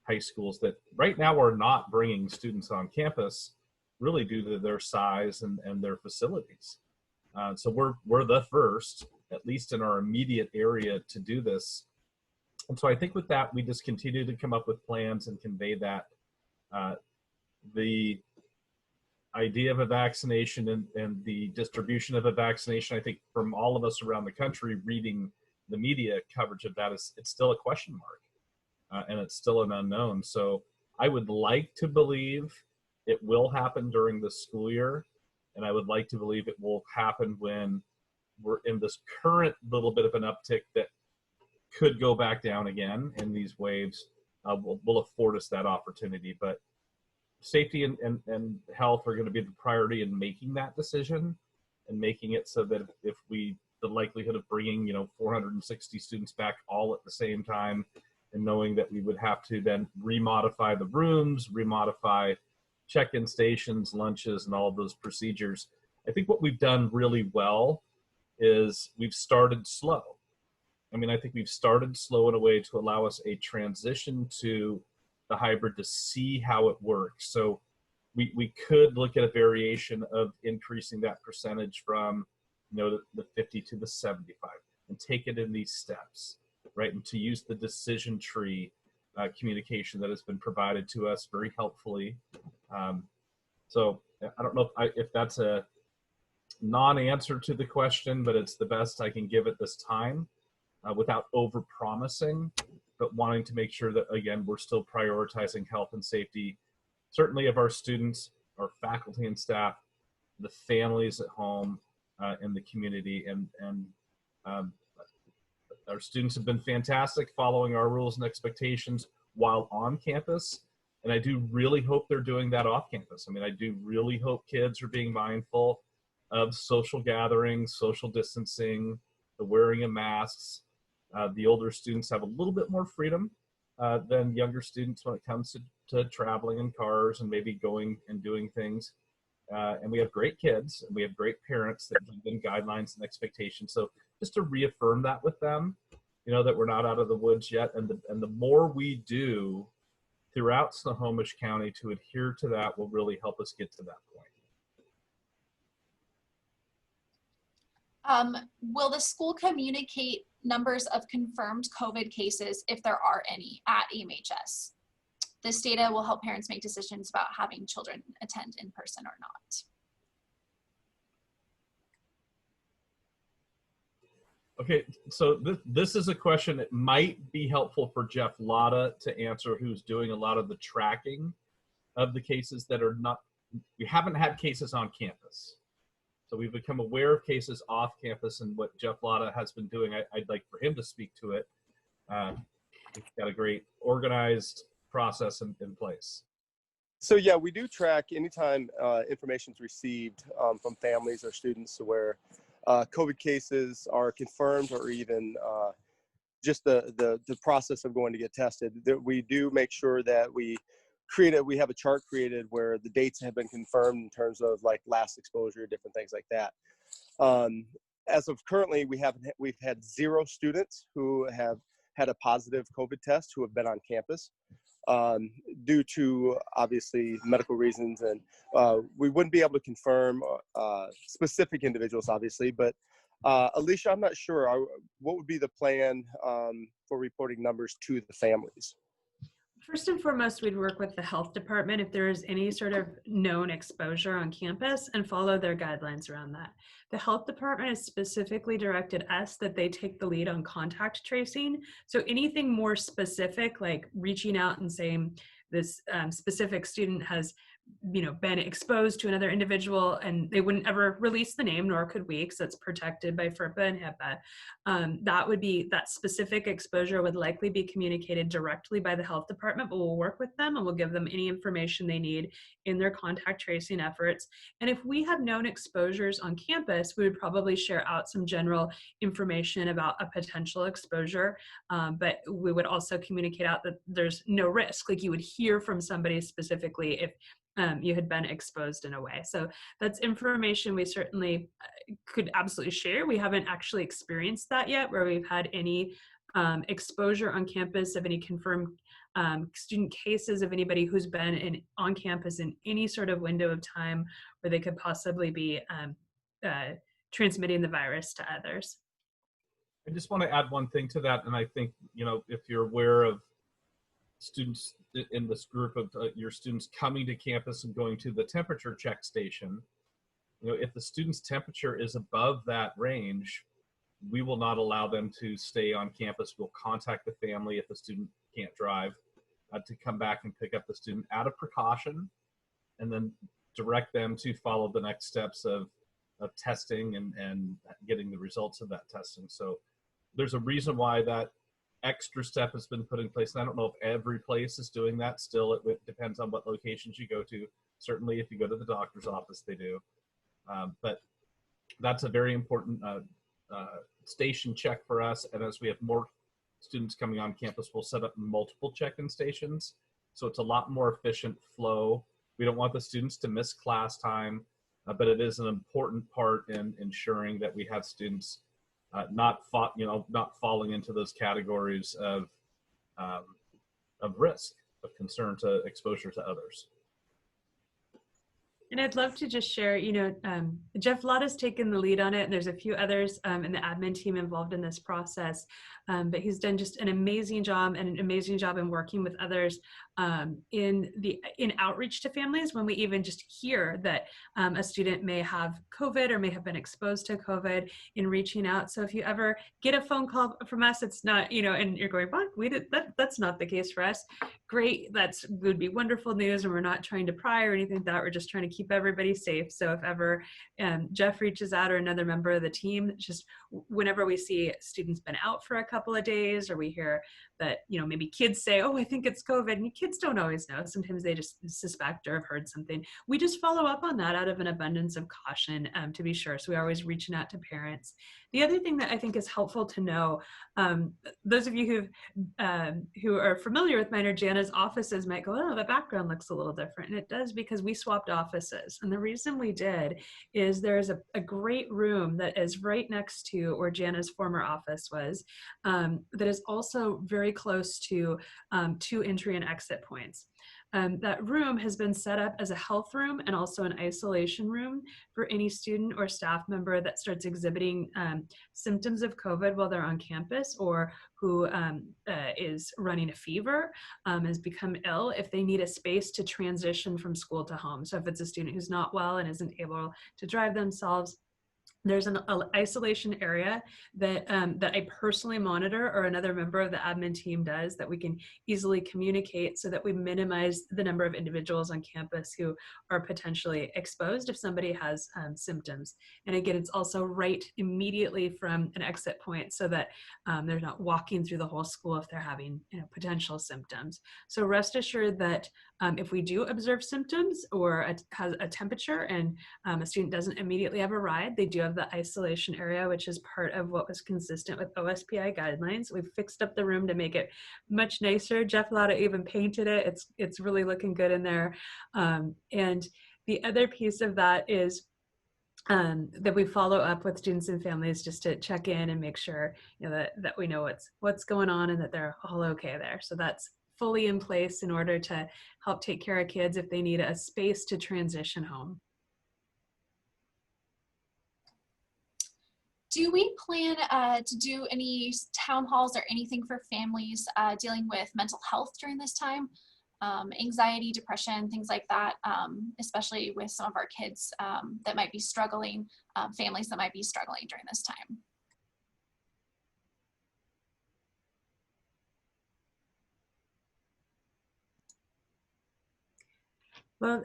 high schools that right now are not bringing students on campus, really due to their size and their facilities. So we're the first, at least in our immediate area, to do this. And so I think with that, we just continue to come up with plans and convey that. The idea of a vaccination and the distribution of a vaccination, I think from all of us around the country reading the media coverage of that, it's still a question mark, and it's still an unknown. So I would like to believe it will happen during the school year, and I would like to believe it will happen when we're in this current little bit of an uptick that could go back down again, and these waves will afford us that opportunity. But safety and health are going to be the priority in making that decision, and making it so that if the likelihood of bringing 460 students back all at the same time, and knowing that we would have to then remodify the rooms, remodify check-in stations, lunches, and all of those procedures. I think what we've done really well is we've started slow. I mean, I think we've started slow in a way to allow us a transition to the hybrid to see how it works. So we could look at a variation of increasing that percentage from the 50 to the 75 and take it in these steps, right? And to use the decision tree communication that has been provided to us very helpfully. So I don't know if that's a non-answer to the question, but it's the best I can give at this time without over-promising, but wanting to make sure that, again, we're still prioritizing health and safety, certainly of our students, our faculty and staff, the families at home, and the community. And our students have been fantastic following our rules and expectations while on campus. And I do really hope they're doing that off campus. I mean, I do really hope kids are being mindful of social gatherings, social distancing, the wearing of masks. The older students have a little bit more freedom than younger students when it comes to traveling in cars and maybe going and doing things. And we have great kids, and we have great parents that give them guidelines and expectations. So just to reaffirm that with them, that we're not out of the woods yet. And the more we do throughout Snohomish County to adhere to that will really help us get to that point. Will the school communicate numbers of confirmed COVID cases, if there are any, at EMHS? This data will help parents make decisions about having children attend in person or not. Okay, so this is a question that might be helpful for Jeff Latta to answer, who's doing a lot of the tracking of the cases that are not, we haven't had cases on campus. So we've become aware of cases off campus, and what Jeff Latta has been doing, I'd like for him to speak to it. He's got a great organized process in place. So yeah, we do track anytime information is received from families or students where COVID cases are confirmed, or even just the process of going to get tested. We do make sure that we have a chart created where the dates have been confirmed in terms of like last exposure, different things like that. As of currently, we've had 0 students who have had a positive COVID test who have been on campus due to obviously medical reasons, and we wouldn't be able to confirm specific individuals, obviously. But Alicia, I'm not sure. What would be the plan for reporting numbers to the families? First and foremost, we'd work with the health department if there is any sort of known exposure on campus and follow their guidelines around that. The health department has specifically directed us that they take the lead on contact tracing. So anything more specific, like reaching out and saying, this specific student has been exposed to another individual, and they wouldn't ever release the name, nor could we, because it's protected by FERPA and HIPAA. That specific exposure would likely be communicated directly by the health department, but we'll work with them and we'll give them any information they need in their contact tracing efforts. And if we have known exposures on campus, we would probably share out some general information about a potential exposure, but we would also communicate out that there's no risk. Like, you would hear from somebody specifically if you had been exposed in a way. So that's information we certainly could absolutely share. We haven't actually experienced that yet, where we've had any exposure on campus of any confirmed student cases of anybody who's been on campus in any sort of window of time where they could possibly be transmitting the virus to others. I just want to add one thing to that, and I think, if you're aware of students in this group of your students coming to campus and going to the temperature check station, if the student's temperature is above that range, we will not allow them to stay on campus. We'll contact the family if the student can't drive to come back and pick up the student out of precaution, and then direct them to follow the next steps of testing and getting the results of that testing. So there's a reason why that extra step has been put in place. And I don't know if every place is doing that. Still, it depends on what locations you go to. Certainly, if you go to the doctor's office, they do. But that's a very important station check for us. And as we have more students coming on campus, we'll set up multiple check-in stations. So it's a lot more efficient flow. We don't want the students to miss class time, but it is an important part in ensuring that we have students not falling into those categories of risk, of concern to exposure to others. And I'd love to just share, Jeff Lotta's taken the lead on it, and there's a few others in the admin team involved in this process, but he's done just an amazing job in working with others in outreach to families when we even just hear that a student may have COVID or may have been exposed to COVID, in reaching out. So if you ever get a phone call from us, it's not, and you're going, what? That's not the case for us. Great, would be wonderful news, and we're not trying to pry or anything like that. We're just trying to keep everybody safe. So if ever Jeff reaches out, or another member of the team, just whenever we see students been out for a couple of days, or we hear that, maybe kids say, oh, I think it's COVID, and kids don't always know. Sometimes they just suspect or have heard something. We just follow up on that out of an abundance of caution, to be sure. So we're always reaching out to parents. The other thing that I think is helpful to know, those of you who are familiar with mine or Jana's offices might go, oh, the background looks a little different. And it does, because we swapped offices. And the reason we did is there's a great room that is right next to where Jana's former office was, that is also very close to 2 entry and exit points. That room has been set up as a health room and also an isolation room for any student or staff member that starts exhibiting symptoms of COVID while they're on campus, or who is running a fever, has become ill, if they need a space to transition from school to home. So if it's a student who's not well and isn't able to drive themselves, there's an isolation area that I personally monitor, or another member of the admin team does, that we can easily communicate, so that we minimize the number of individuals on campus who are potentially exposed if somebody has symptoms. And again, it's also right immediately from an exit point, so that they're not walking through the whole school if they're having potential symptoms. So rest assured that if we do observe symptoms, or has a temperature, and a student doesn't immediately have a ride, they do have the isolation area, which is part of what was consistent with OSPI guidelines. We've fixed up the room to make it much nicer. Jeff Lotta even painted it. It's really looking good in there. And the other piece of that is that we follow up with students and families just to check in and make sure that we know what's going on, and that they're all okay there. So that's fully in place in order to help take care of kids if they need a space to transition home. Do we plan to do any town halls or anything for families dealing with mental health during this time? Anxiety, depression, things like that, especially with some of our kids that might be struggling, families that might be struggling during this time. Well,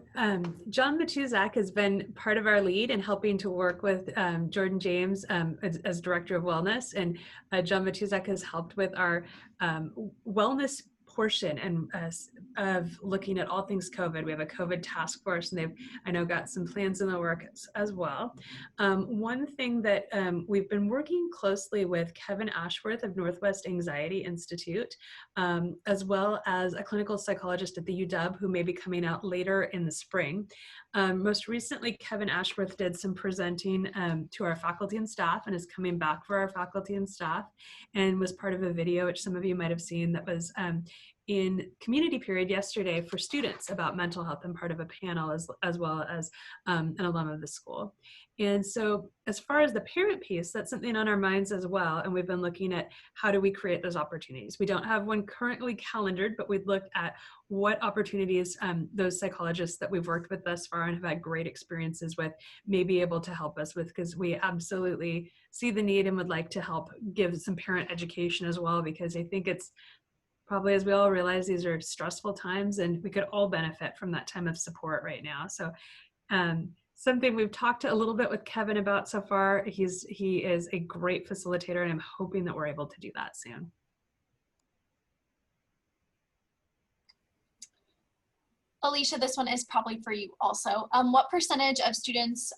John Matuzak has been part of our lead in helping to work with Jordan James as Director of Wellness. And John Matuzak has helped with our wellness portion and of looking at all things COVID. We have a COVID task force, and they've, I know, got some plans in the works as well. One thing that we've been working closely with Kevin Ashworth of Northwest Anxiety Institute, as well as a clinical psychologist at the UW who may be coming out later in the spring. Most recently, Kevin Ashworth did some presenting to our faculty and staff and is coming back for our faculty and staff, and was part of a video, which some of you might have seen, that was in community period yesterday for students about mental health, and part of a panel as well as an alum of the school. And so as far as the parent piece, that's something on our minds as well. And we've been looking at how do we create those opportunities. We don't have one currently calendared, but we'd looked at what opportunities those psychologists that we've worked with thus far and have had great experiences with may be able to help us with, because we absolutely see the need and would like to help give some parent education as well, because I think it's probably, as we all realize, these are stressful times and we could all benefit from that time of support right now. So something we've talked a little bit with Kevin about so far. He is a great facilitator, and I'm hoping that we're able to do that soon. Alicia, this one is probably for you also. What percentage of students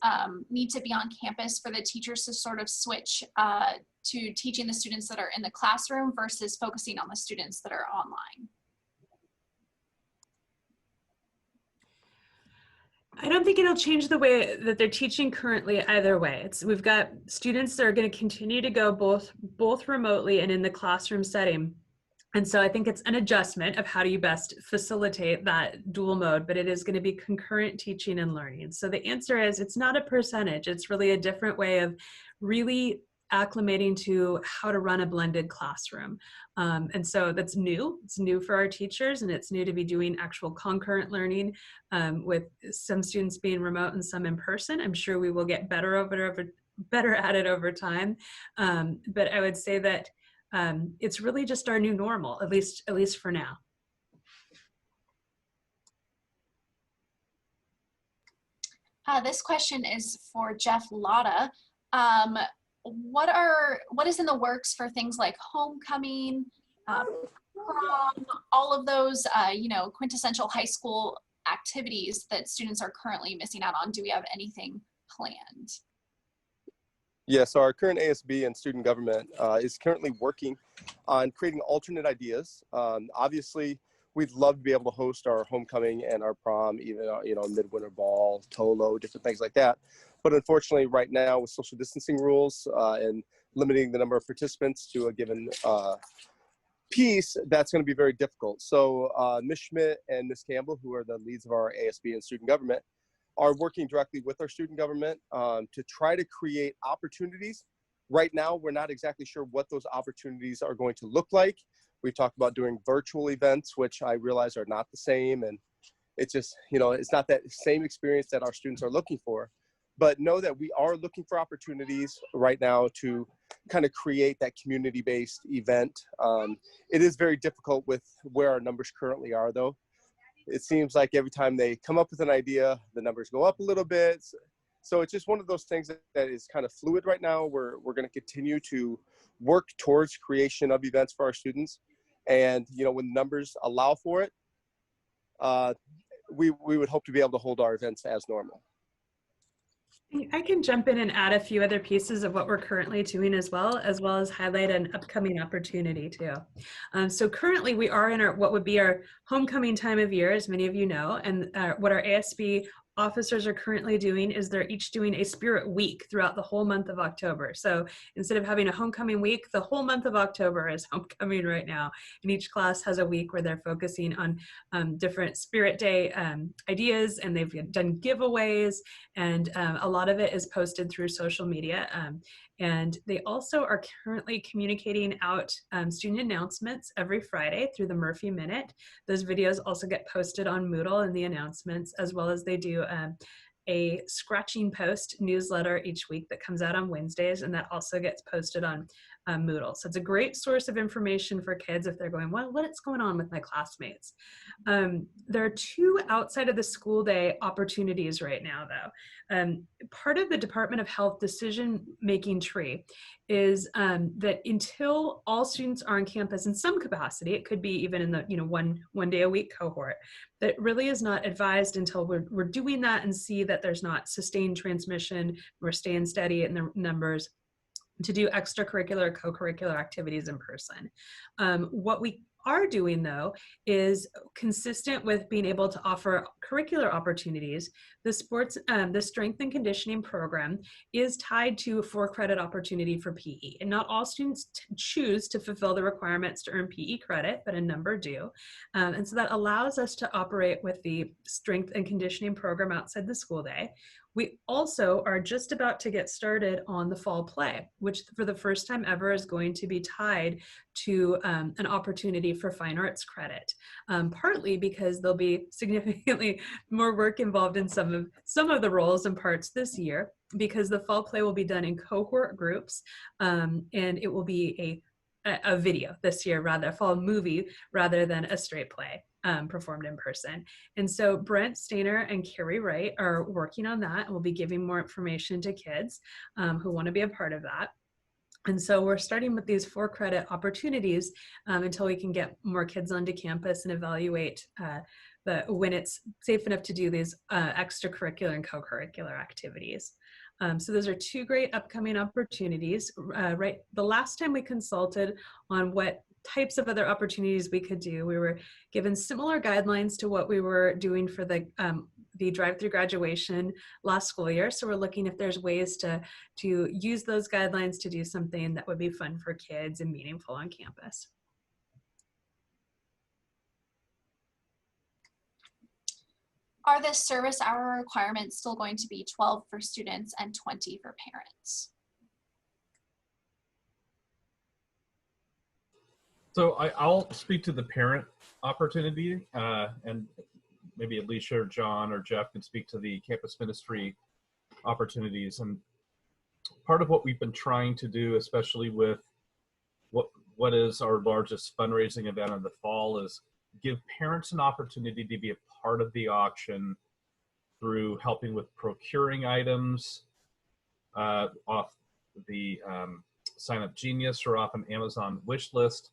need to be on campus for the teachers to sort of switch to teaching the students that are in the classroom versus focusing on the students that are online? I don't think it'll change the way that they're teaching currently either way. We've got students that are going to continue to go both remotely and in the classroom setting. And so I think it's an adjustment of how do you best facilitate that dual mode, but it is going to be concurrent teaching and learning. So the answer is, it's not a percentage. It's really a different way of really acclimating to how to run a blended classroom. And so that's new. It's new for our teachers, and it's new to be doing actual concurrent learning with some students being remote and some in person. I'm sure we will get better at it over time. But I would say that it's really just our new normal, at least for now. This question is for Jeff Latta. What is in the works for things like homecoming, prom, all of those quintessential high school activities that students are currently missing out on? Do we have anything planned? Yes, so our current ASB and student government is currently working on creating alternate ideas. Obviously, we'd love to be able to host our homecoming and our prom, even midwinter ball, TOLO, different things like that. But unfortunately, right now with social distancing rules and limiting the number of participants to a given piece, that's going to be very difficult. So Ms. Schmidt and Ms. Campbell, who are the leads of our ASB and student government, are working directly with our student government to try to create opportunities. Right now, we're not exactly sure what those opportunities are going to look like. We've talked about doing virtual events, which I realize are not the same. And it's just, it's not that same experience that our students are looking for. But know that we are looking for opportunities right now to kind of create that community-based event. It is very difficult with where our numbers currently are, though. It seems like every time they come up with an idea, the numbers go up a little bit. So it's just one of those things that is kind of fluid right now. We're going to continue to work towards creation of events for our students. And, when numbers allow for it, we would hope to be able to hold our events as normal. I can jump in and add a few other pieces of what we're currently doing as well as highlight an upcoming opportunity too. So currently we are in what would be our homecoming time of year, as many of you know, and what our ASB officers are currently doing is they're each doing a spirit week throughout the whole month of October. So instead of having a homecoming week, the whole month of October is homecoming right now. And each class has a week where they're focusing on different Spirit Day ideas, and they've done giveaways, and a lot of it is posted through social media. And they also are currently communicating out student announcements every Friday through the Murphy Minute. Those videos also get posted on Moodle and the announcements, as well as they do a scratching post newsletter each week that comes out on Wednesdays, and that also gets posted on Moodle. So it's a great source of information for kids if they're going, well, what's going on with my classmates? There are 2 outside of the school day opportunities right now, though. Part of the Department of Health decision-making tree is that until all students are on campus in some capacity, it could be even in the one day a week cohort, that really is not advised until we're doing that and see that there's not sustained transmission, we're staying steady in the numbers, to do extracurricular, co-curricular activities in person. What we are doing, though, is consistent with being able to offer curricular opportunities. The strength and conditioning program is tied to a 4-credit opportunity for PE. And not all students choose to fulfill the requirements to earn PE credit, but a number do. And so that allows us to operate with the strength and conditioning program outside the school day. We also are just about to get started on the fall play, which for the first time ever is going to be tied to an opportunity for fine arts credit, partly because there'll be significantly more work involved in some of the roles and parts this year, because the fall play will be done in cohort groups, and it will be a video this year, rather a fall movie rather than a straight play. Performed in person. And so Brent Stainer and Carrie Wright are working on that, and we'll be giving more information to kids who want to be a part of that. And so we're starting with these 4-credit opportunities until we can get more kids onto campus and evaluate when it's safe enough to do these extracurricular and co-curricular activities. So those are 2 great upcoming opportunities. Right, the last time we consulted on what types of other opportunities we could do, we were given similar guidelines to what we were doing for the drive-through graduation last school year. So we're looking if there's ways to use those guidelines to do something that would be fun for kids and meaningful on campus. Are the service hour requirements still going to be 12 for students and 20 for parents? So I'll speak to the parent opportunity, and maybe Alicia or John or Jeff can speak to the campus ministry opportunities. And part of what we've been trying to do, especially with what is our largest fundraising event in the fall, is give parents an opportunity to be a part of the auction through helping with procuring items off the Sign Up Genius or off an Amazon wish list.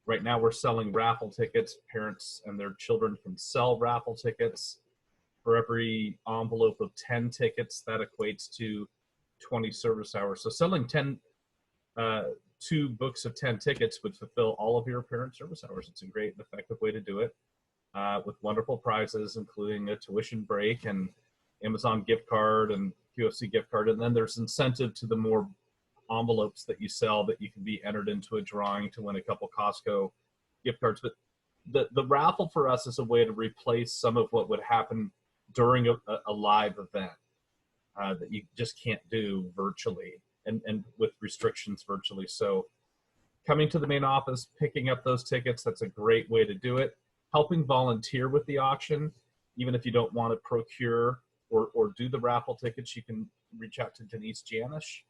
Right now we're selling raffle tickets. Parents and their children can sell raffle tickets. For every envelope of 10 tickets, that equates to 20 service hours. So selling 2 books of 10 tickets would fulfill all of your parent service hours. It's a great and effective way to do it, with wonderful prizes, including a tuition break and Amazon gift card and QFC gift card. And then there's incentive to the more envelopes that you sell that you can be entered into a drawing to win a couple Costco gift cards. But the raffle for us is a way to replace some of what would happen during a live event that you just can't do virtually and with restrictions virtually. So coming to the main office, picking up those tickets, that's a great way to do it. Helping volunteer with the auction, even if you don't want to procure or do the raffle tickets, you can reach out to Denise Janish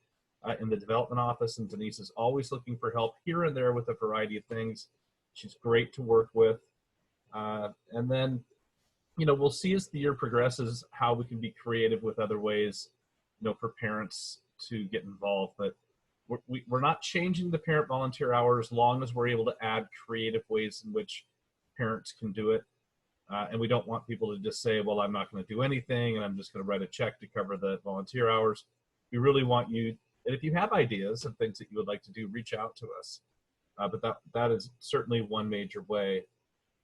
in the development office, and Denise is always looking for help here and there with a variety of things. She's great to work with. And then, we'll see as the year progresses how we can be creative with other ways, for parents to get involved. But we're not changing the parent volunteer hours as long as we're able to add creative ways in which parents can do it. And we don't want people to just say, well, I'm not going to do anything and I'm just going to write a check to cover the volunteer hours. We really want you, and if you have ideas of things that you would like to do, reach out to us. But that is certainly one major way.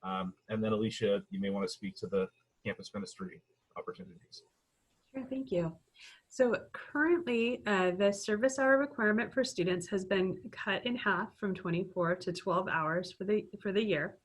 And then Alicia, you may want to speak to the campus ministry opportunities. Sure, thank you. So currently, the service hour requirement for students has been cut in half from 24 to 12 hours for the year.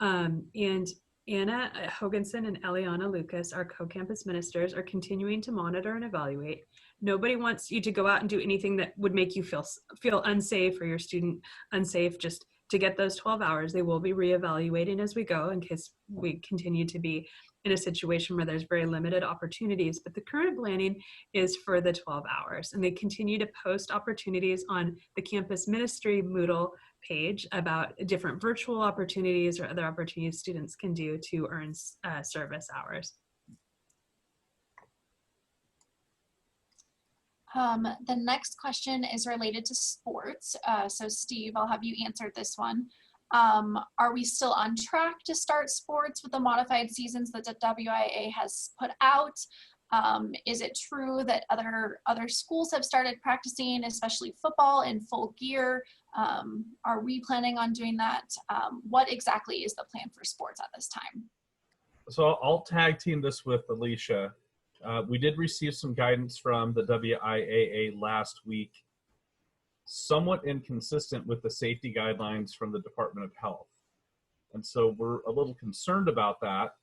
And Anna Hoganson and Eliana Lucas, our co-campus ministers, are continuing to monitor and evaluate. Nobody wants you to go out and do anything that would make you feel unsafe or your student unsafe. Just to get those 12 hours. They will be reevaluating as we go in case we continue to be in a situation where there's very limited opportunities. But the current planning is for the 12 hours. And they continue to post opportunities on the campus ministry Moodle page about different virtual opportunities or other opportunities students can do to earn service hours. The next question is related to sports. So Steve, I'll have you answer this one. Are we still on track to start sports with the modified seasons that the WIA has put out? Is it true that other schools have started practicing, especially football, in full gear? Are we planning on doing that? What exactly is the plan for sports at this time? So I'll tag team this with Alicia. We did receive some guidance from the WIAA last week, somewhat inconsistent with the safety guidelines from the Department of Health. And so we're a little concerned about that,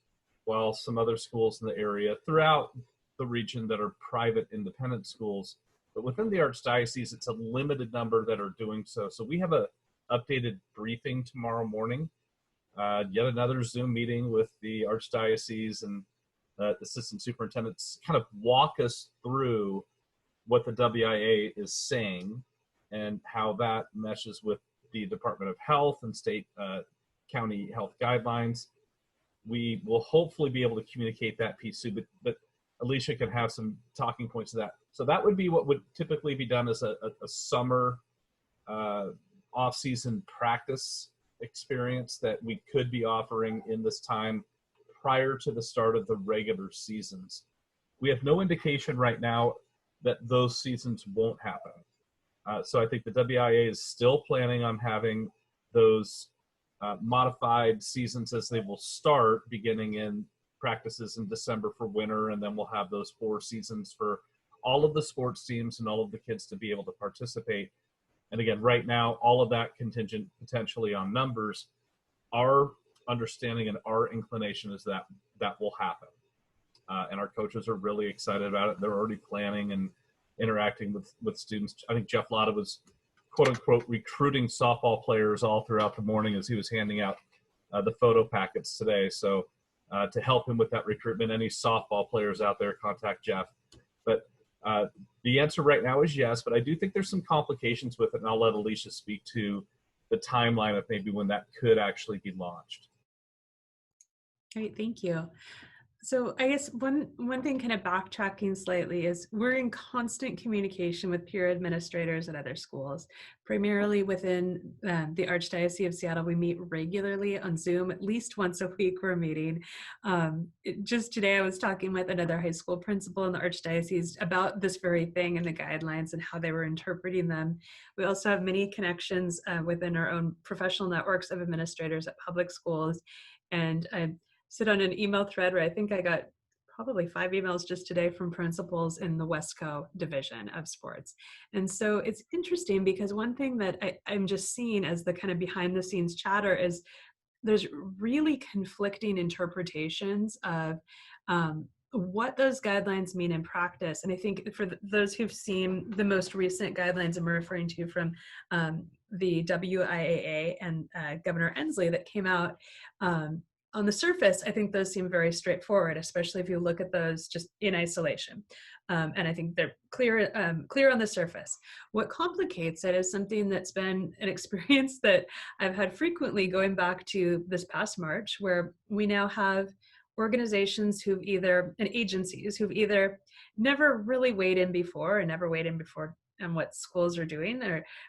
while some other schools in the area throughout the region that are private independent schools, but within the Archdiocese, it's a limited number that are doing so. So we have a updated briefing tomorrow morning, yet another Zoom meeting with the Archdiocese and assistant superintendents, kind of walk us through what the WIA is saying and how that meshes with the Department of Health and state county health guidelines. We will hopefully be able to communicate that piece too, but Alicia can have some talking points to that. So that would be what would typically be done as a summer off-season practice experience that we could be offering in this time prior to the start of the regular seasons. We have no indication right now that those seasons won't happen. So I think the WIA is still planning on having those modified seasons as they will start beginning in practices in December for winter, and then we'll have those 4 seasons for all of the sports teams and all of the kids to be able to participate. And again, right now, all of that contingent potentially on numbers. Our understanding and our inclination is that that will happen. And our coaches are really excited about it. They're already planning and interacting with students. I think Jeff Latta was, quote unquote, recruiting softball players all throughout the morning as he was handing out the photo packets today. So to help him with that recruitment, any softball players out there, contact Jeff. But the answer right now is yes, but I do think there's some complications with it, and I'll let Alicia speak to the timeline of maybe when that could actually be launched. Great, thank you. So I guess one thing kind of backtracking slightly is we're in constant communication with peer administrators at other schools, primarily within the Archdiocese of Seattle. We meet regularly on Zoom, at least once a week we're meeting. Just today I was talking with another high school principal in the Archdiocese about this very thing and the guidelines and how they were interpreting them. We also have many connections within our own professional networks of administrators at public schools. And I sit on an email thread where I think I got probably 5 emails just today from principals in the Westco division of sports. And so it's interesting because one thing that I'm just seeing as the kind of behind the scenes chatter is there's really conflicting interpretations of what those guidelines mean in practice. And I think for those who've seen the most recent guidelines I'm referring to from the WIAA and Governor Inslee that came out, on the surface, I think those seem very straightforward, especially if you look at those just in isolation. And I think they're clear on the surface. What complicates it is something that's been an experience that I've had frequently going back to this past March, where we now have organizations and agencies who've either never really weighed in before and never weighed in before on what schools are doing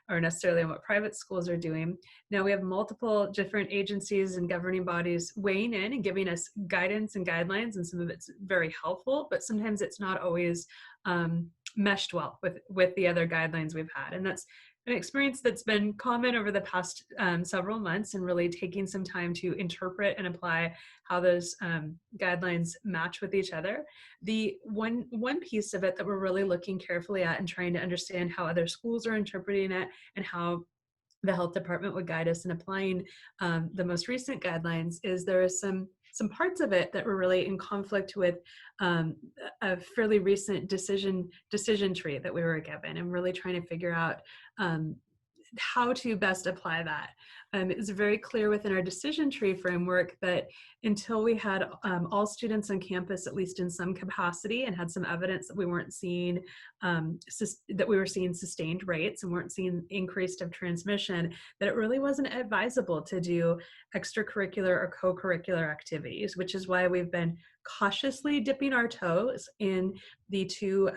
or necessarily on what private schools are doing. Now we have multiple different agencies and governing bodies weighing in and giving us guidance and guidelines, and some of it's very helpful, but sometimes it's not always meshed well with the other guidelines we've had. And that's an experience that's been common over the past several months, and really taking some time to interpret and apply how those guidelines match with each other. The one piece of it that we're really looking carefully at and trying to understand how other schools are interpreting it and how the health department would guide us in applying the most recent guidelines is there is some parts of it that were really in conflict with a fairly recent decision tree that we were given, and really trying to figure out how to best apply that. It was very clear within our decision tree framework that until we had all students on campus, at least in some capacity, and had some evidence that we weren't seeing that we were seeing sustained rates and weren't seeing increased of transmission, that it really wasn't advisable to do extracurricular or co-curricular activities, which is why we've been cautiously dipping our toes in the two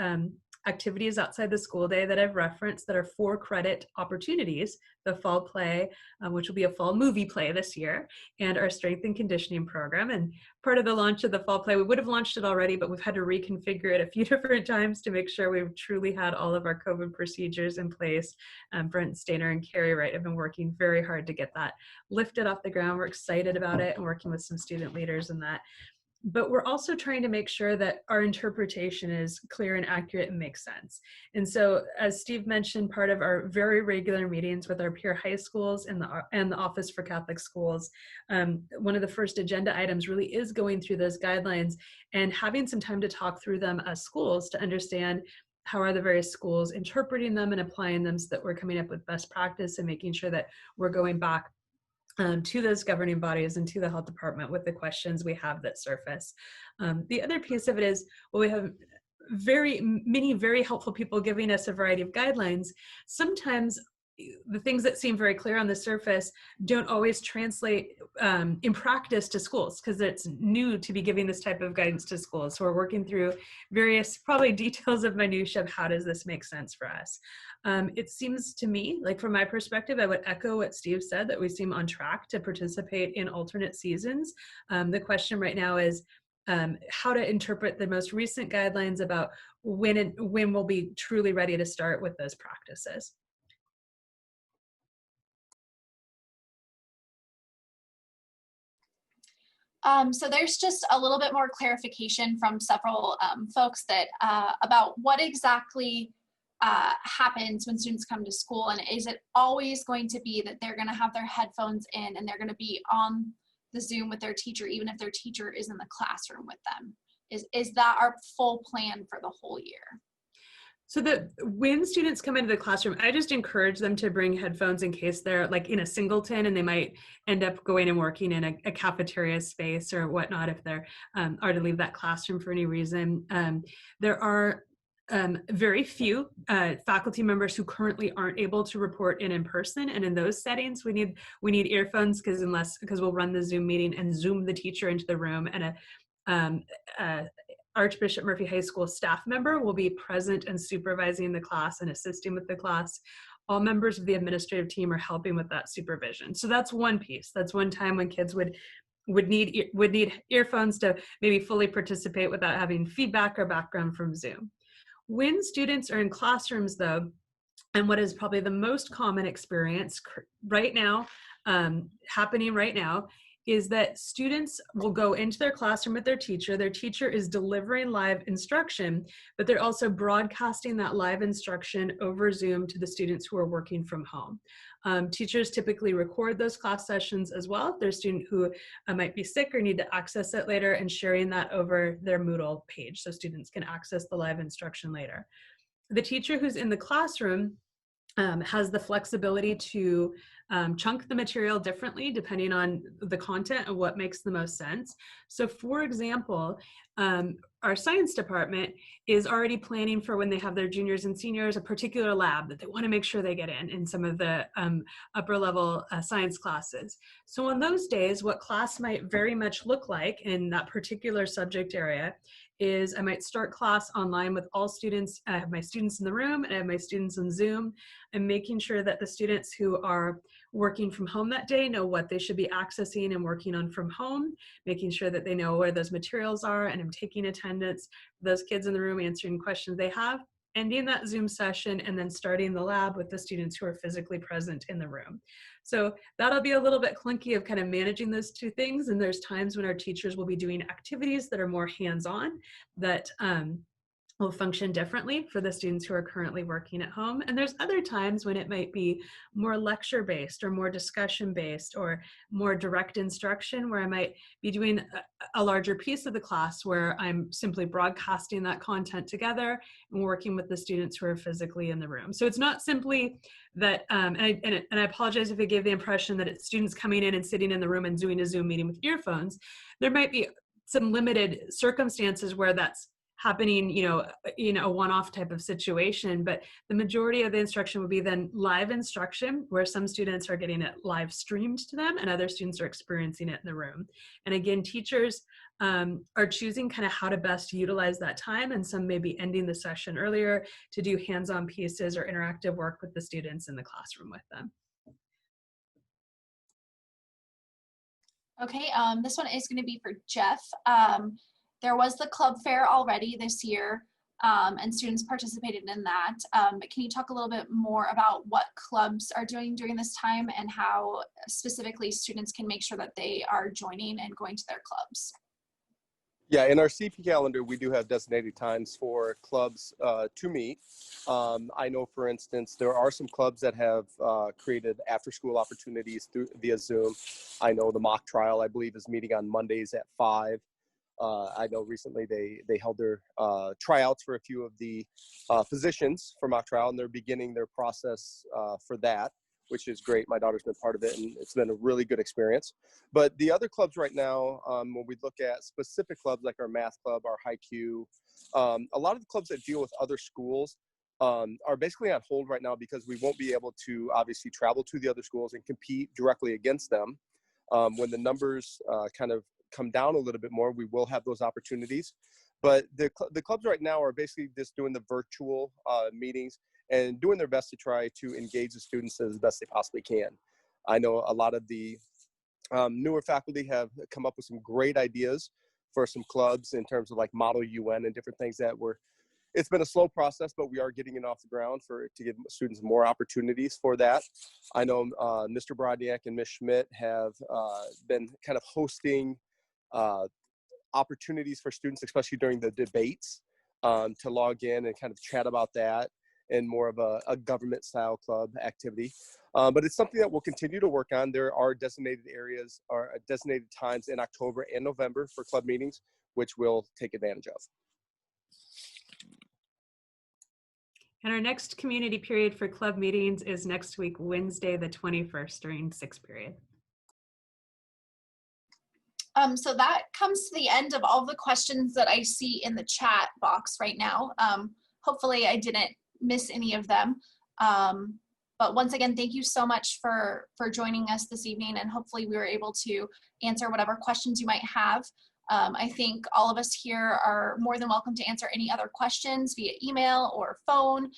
activities outside the school day that I've referenced that are 4 credit opportunities: the fall play, which will be a fall movie play this year, and our strength and conditioning program. And part of the launch of the fall play, we would have launched it already, but we've had to reconfigure it a few different times to make sure we've truly had all of our COVID procedures in place. Brent Stainer and Carrie Wright have been working very hard to get that lifted off the ground. We're excited about it and working with some student leaders in that. But we're also trying to make sure that our interpretation is clear and accurate and makes sense. And so, as Steve mentioned, part of our very regular meetings with our peer high schools and the Office for Catholic Schools, one of the first agenda items really is going through those guidelines and having some time to talk through them as schools to understand how are the various schools interpreting them and applying them, so that we're coming up with best practice and making sure that we're going back to those governing bodies and to the health department with the questions we have that surface. The other piece of it is, well, we have many very helpful people giving us a variety of guidelines. Sometimes the things that seem very clear on the surface don't always translate in practice to schools, because it's new to be giving this type of guidance to schools. So we're working through various probably details of minutia of how does this make sense for us. It seems to me, like from my perspective, I would echo what Steve said, that we seem on track to participate in alternate seasons. The question right now is how to interpret the most recent guidelines about when we'll be truly ready to start with those practices. So there's just a little bit more clarification from several folks that about what exactly happens when students come to school, and is it always going to be that they're going to have their headphones in and they're going to be on the Zoom with their teacher, even if their teacher is in the classroom with them? Is that our full plan for the whole year? So that when students come into the classroom, I just encourage them to bring headphones in case they're like in a singleton and they might end up going and working in a cafeteria space or whatnot if they're are to leave that classroom for any reason. There are very few faculty members who currently aren't able to report in person, and in those settings we need earphones, because we'll run the Zoom meeting and Zoom the teacher into the room, and Archbishop Murphy High School staff member will be present and supervising the class and assisting with the class. All members of the administrative team are helping with that supervision. So that's one piece. That's one time when kids would need earphones to maybe fully participate without having feedback or background from Zoom. When students are in classrooms, though, and what is probably the most common experience right now, happening right now, is that students will go into their classroom with their teacher is delivering live instruction, but they're also broadcasting that live instruction over Zoom to the students who are working from home. Teachers typically record those class sessions as well if there's a student who might be sick or need to access it later, and sharing that over their Moodle page so students can access the live instruction later. The teacher who's in the classroom has the flexibility to chunk the material differently depending on the content and what makes the most sense. So for example, our science department is already planning for when they have their juniors and seniors a particular lab that they want to make sure they get in some of the upper level science classes. So on those days, what class might very much look like in that particular subject area is I might start class online with all students. I have my students in the room and I have my students on Zoom. I'm making sure that the students who are working from home that day know what they should be accessing and working on from home, making sure that they know where those materials are, and I'm taking attendance, those kids in the room answering questions they have, ending that Zoom session, and then starting the lab with the students who are physically present in the room. So that'll be a little bit clunky of kind of managing those two things, and there's times when our teachers will be doing activities that are more hands-on, that will function differently for the students who are currently working at home. And there's other times when it might be more lecture based or more discussion based or more direct instruction, where I might be doing a larger piece of the class where I'm simply broadcasting that content together and working with the students who are physically in the room. So it's not simply that, and I apologize if I gave the impression that it's students coming in and sitting in the room and doing a Zoom meeting with earphones. There might be some limited circumstances where that's happening, a one-off type of situation, but the majority of the instruction would be then live instruction, where some students are getting it live streamed to them and other students are experiencing it in the room. And again, teachers are choosing kind of how to best utilize that time, and some may be ending the session earlier to do hands-on pieces or interactive work with the students in the classroom with them. Okay, this one is going to be for Jeff. There was the club fair already this year, and students participated in that. But can you talk a little bit more about what clubs are doing during this time and how specifically students can make sure that they are joining and going to their clubs? Yeah, in our CP calendar, we do have designated times for clubs to meet. I know, for instance, there are some clubs that have created after-school opportunities via Zoom. I know the mock trial, I believe, is meeting on Mondays at 5. I know recently they held their tryouts for a few of the positions for mock trial, and they're beginning their process for that, which is great. My daughter's been part of it, and it's been a really good experience. But the other clubs right now, when we look at specific clubs like our math club, our Haiku, a lot of the clubs that deal with other schools are basically on hold right now because we won't be able to obviously travel to the other schools and compete directly against them. When the numbers kind of come down a little bit more, we will have those opportunities. But the clubs right now are basically just doing the virtual meetings and doing their best to try to engage the students as best they possibly can. I know a lot of the newer faculty have come up with some great ideas for some clubs in terms of like Model UN and different things that it's been a slow process, but we are getting it off the ground to give students more opportunities for that. I know Mr. Brodniak and Ms. Schmidt have been kind of hosting opportunities for students, especially during the debates, to log in and kind of chat about that in more of a government style club activity. But it's something that we'll continue to work on. There are designated areas or designated times in October and November for club meetings, which we'll take advantage of. And our next community period for club meetings is next week, Wednesday, the 21st, during 6th period. So that comes to the end of all the questions that I see in the chat box right now. Hopefully I didn't miss any of them. But once again, thank you so much for joining us this evening, and hopefully we were able to answer whatever questions you might have. I think all of us here are more than welcome to answer any other questions via email or phone,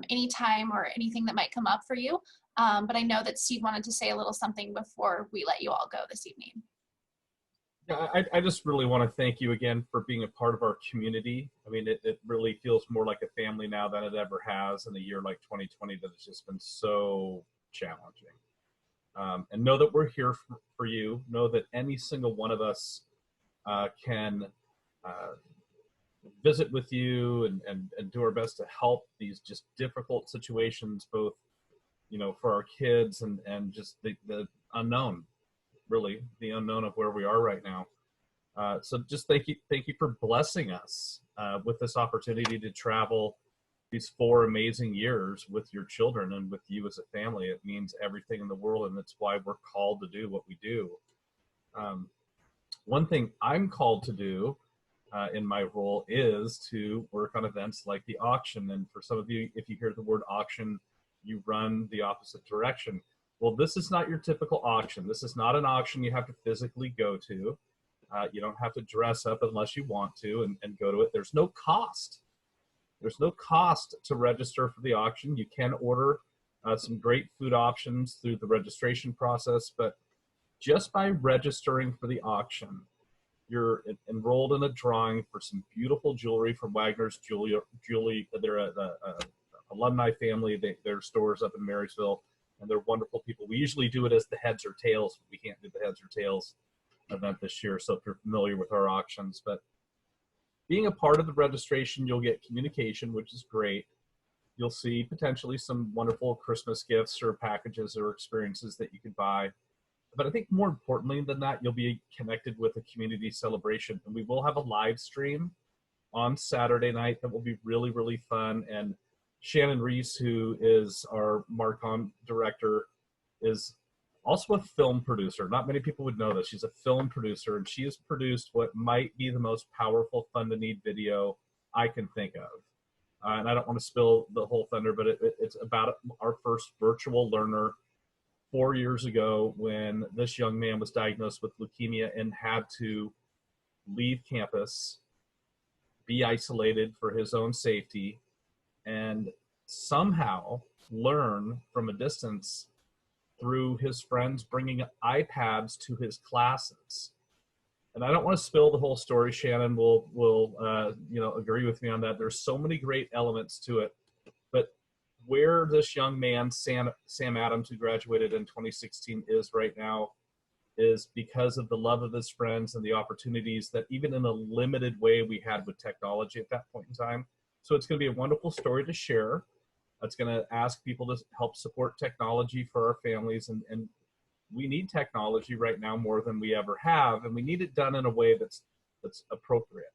anytime, or anything that might come up for you. But I know that Steve wanted to say a little something before we let you all go this evening. Yeah, I just really want to thank you again for being a part of our community. I mean, it really feels more like a family now than it ever has in a year like 2020 that has just been so challenging. And know that we're here for you. Know that any single one of us can visit with you and do our best to help these just difficult situations, both, for our kids and just the unknown. Really, the unknown of where we are right now. So just thank you for blessing us with this opportunity to travel these 4 amazing years with your children and with you as a family. It means everything in the world, and that's why we're called to do what we do. One thing I'm called to do in my role is to work on events like the auction. And for some of you, if you hear the word auction, you run the opposite direction. Well, this is not your typical auction. This is not an auction you have to physically go to. You don't have to dress up unless you want to and go to it. There's no cost. There's no cost to register for the auction. You can order some great food options through the registration process, but just by registering for the auction, you're enrolled in a drawing for some beautiful jewelry from Wagner's Jewelry. They're an alumni family. Their stores up in Marysville. And they're wonderful people. We usually do it as the heads or tails. We can't do the heads or tails event this year, so if you're familiar with our auctions. But being a part of the registration, you'll get communication, which is great. You'll see potentially some wonderful Christmas gifts or packages or experiences that you can buy. But I think more importantly than that, you'll be connected with a community celebration. And we will have a live stream on Saturday night that will be really, really fun. And Shannon Reese, who is our Marcom director, is also a film producer. Not many people would know this. She's a film producer, and she has produced what might be the most powerful Fun to Need video I can think of. And I don't want to spill the whole thunder, but it's about our first virtual learner 4 years ago when this young man was diagnosed with leukemia and had to leave campus, be isolated for his own safety, and somehow learn from a distance through his friends bringing iPads to his classes. And I don't want to spill the whole story. Shannon will agree with me on that. There's so many great elements to it. But where this young man, Sam Adams, who graduated in 2016, is right now is because of the love of his friends and the opportunities that even in a limited way we had with technology at that point in time. So it's going to be a wonderful story to share. It's going to ask people to help support technology for our families. And we need technology right now more than we ever have. And we need it done in a way that's appropriate.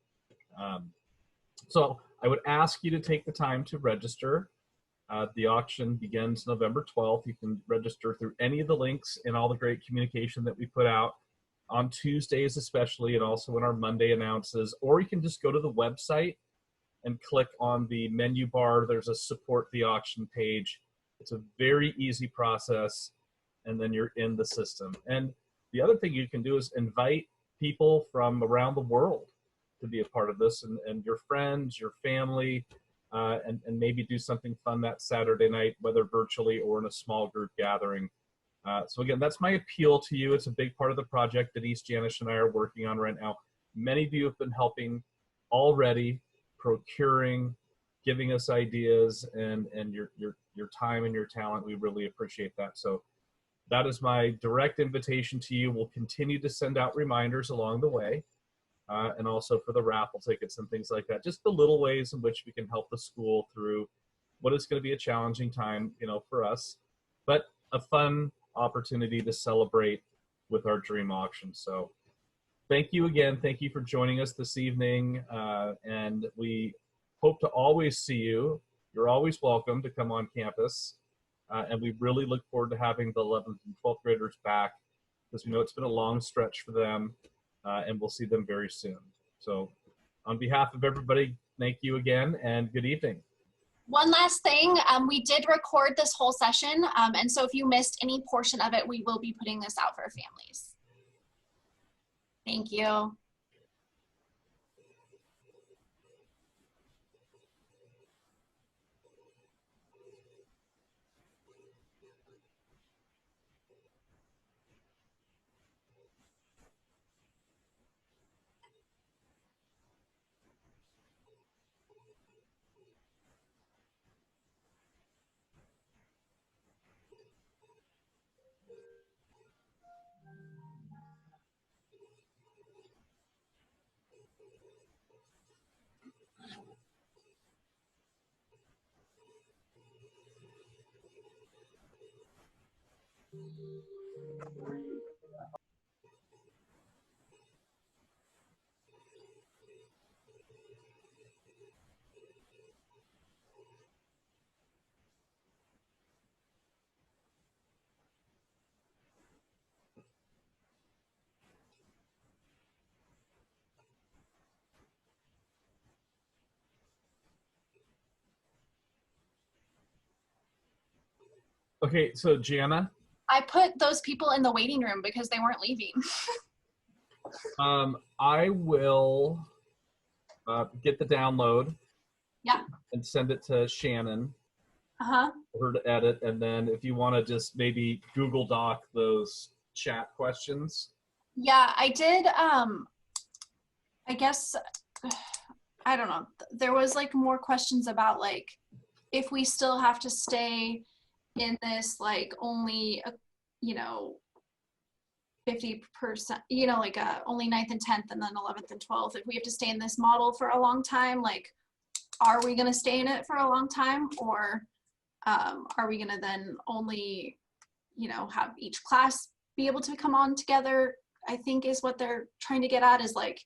So I would ask you to take the time to register. The auction begins November 12th. You can register through any of the links in all the great communication that we put out on Tuesdays especially, and also in our Monday announces, or you can just go to the website and click on the menu bar. There's a support the auction page. It's a very easy process, and then you're in the system. And the other thing you can do is invite people from around the world to be a part of this, and your friends, your family, and maybe do something fun that Saturday night, whether virtually or in a small group gathering. So again, that's my appeal to you. It's a big part of the project Denise, Janice, and I are working on right now. Many of you have been helping already, procuring, giving us ideas, and your time and your talent. We really appreciate that. So that is my direct invitation to you. We'll continue to send out reminders along the way. And also for the raffle tickets and things like that, just the little ways in which we can help the school through what is going to be a challenging time, for us, but a fun opportunity to celebrate with our dream auction. So thank you again. Thank you for joining us this evening. And we hope to always see you. You're always welcome to come on campus. And we really look forward to having the 11th and 12th graders back, because we know it's been a long stretch for them. And we'll see them very soon. So on behalf of everybody, thank you again and good evening. One last thing, we did record this whole session. And so if you missed any portion of it, we will be putting this out for families. Thank you. Okay, so Jana, I put those people in the waiting room because they weren't leaving. I will get the download. Yeah. And send it to Shannon Uh-huh. for her to edit. And then if you want to just maybe Google Doc those chat questions. Yeah, I did. I guess, I don't know. There was like more questions about like, if we still have to stay in this like only, 50%, you know, like only 9th and 10th and then 11th and 12th, if we have to stay in this model for a long time, like, are we going to stay in it for a long time, or are we going to then only, you know, have each class be able to come on together? I think is what they're trying to get at, is like,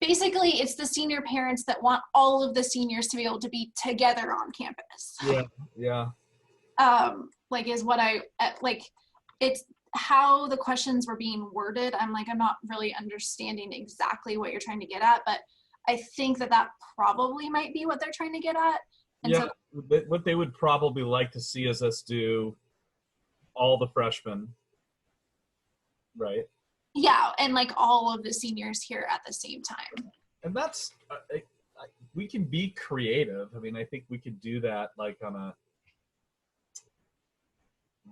basically it's the senior parents that want all of the seniors to be able to be together on campus. Yeah. Like is what like, it's how the questions were being worded. I'm like, I'm not really understanding exactly what you're trying to get at, but I think that probably might be what they're trying to get at. And Yeah, what they would probably like to see is us do all the freshmen, right? Yeah, and like all of the seniors here at the same time. And that's, we can be creative. I mean, I think we could do that like on a,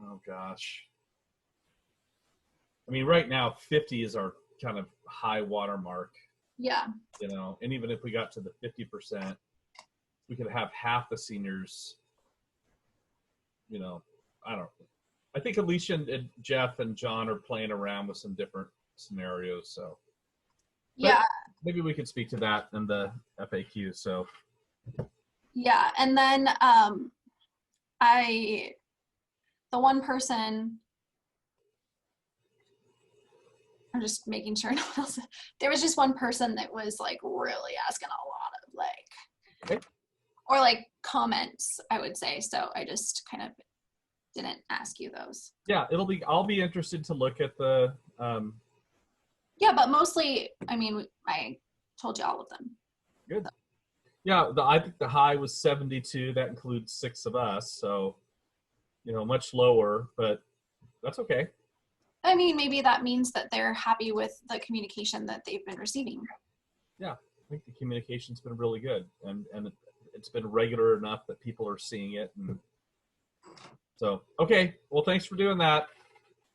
oh gosh. I mean, right now 50 is our kind of high water mark, Yeah. you know, and even if we got to the 50%, we could have half the seniors, you know, I don't know. I think Alicia and Jeff and John are playing around with some different scenarios. So but Yeah. maybe we could speak to that in the FAQ. So Yeah. And then the one person, I'm just making sure no one else, there was just one person that was like really asking a lot of like, okay. or like comments, I would say. So I just kind of didn't ask you those. Yeah, I'll be interested to look at the, Yeah, but mostly, I mean, I told you all of them. good. Yeah, I think the high was 72. That includes 6 of us. So, you know, much lower, but that's okay. I mean, maybe that means that they're happy with the communication that they've been receiving. Yeah, I think the communication's been really good, and it's been regular enough that people are seeing it. And so, okay, well, thanks for doing that.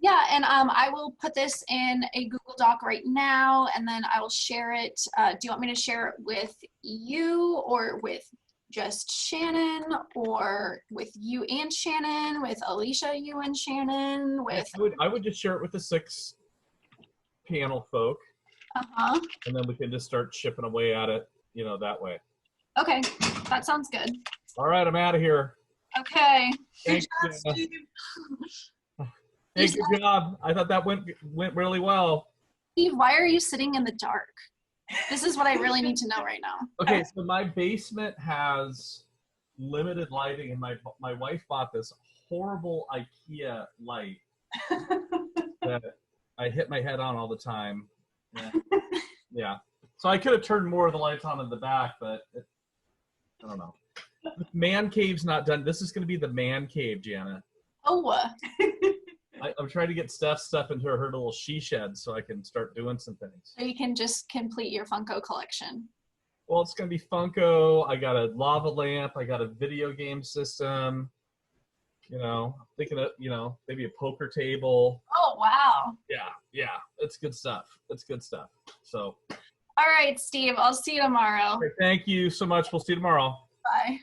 Yeah, and I will put this in a Google Doc right now, and then I will share it. Do you want me to share it with you, or with just Shannon, or with you and Shannon, with Alicia, you and Shannon, with... I would just share it with the 6 panel folk, Uh-huh. and then we can just start chipping away at it, you know, that way. Okay, that sounds good. All right, I'm out of here. Okay. Thanks. Steve. Hey, good job. I thought that went really well. Steve, why are you sitting in the dark? This is what I really need to know right now. Okay, so my basement has limited lighting, and my wife bought this horrible IKEA light that I hit my head on all the time. Yeah. So I could have turned more of the lights on in the back, but I don't know. Man cave's not done. This is going to be the man cave, Jana. Oh. I'm trying to get stuff into her little she shed so I can start doing some things. So you can just complete your Funko collection. Well, it's going to be Funko. I got a lava lamp. I got a video game system. You know, thinking of, you know, maybe a poker table. Oh, wow. Yeah. It's good stuff. It's good stuff. So. All right, Steve. I'll see you tomorrow. Okay, thank you so much. We'll see you tomorrow. Bye.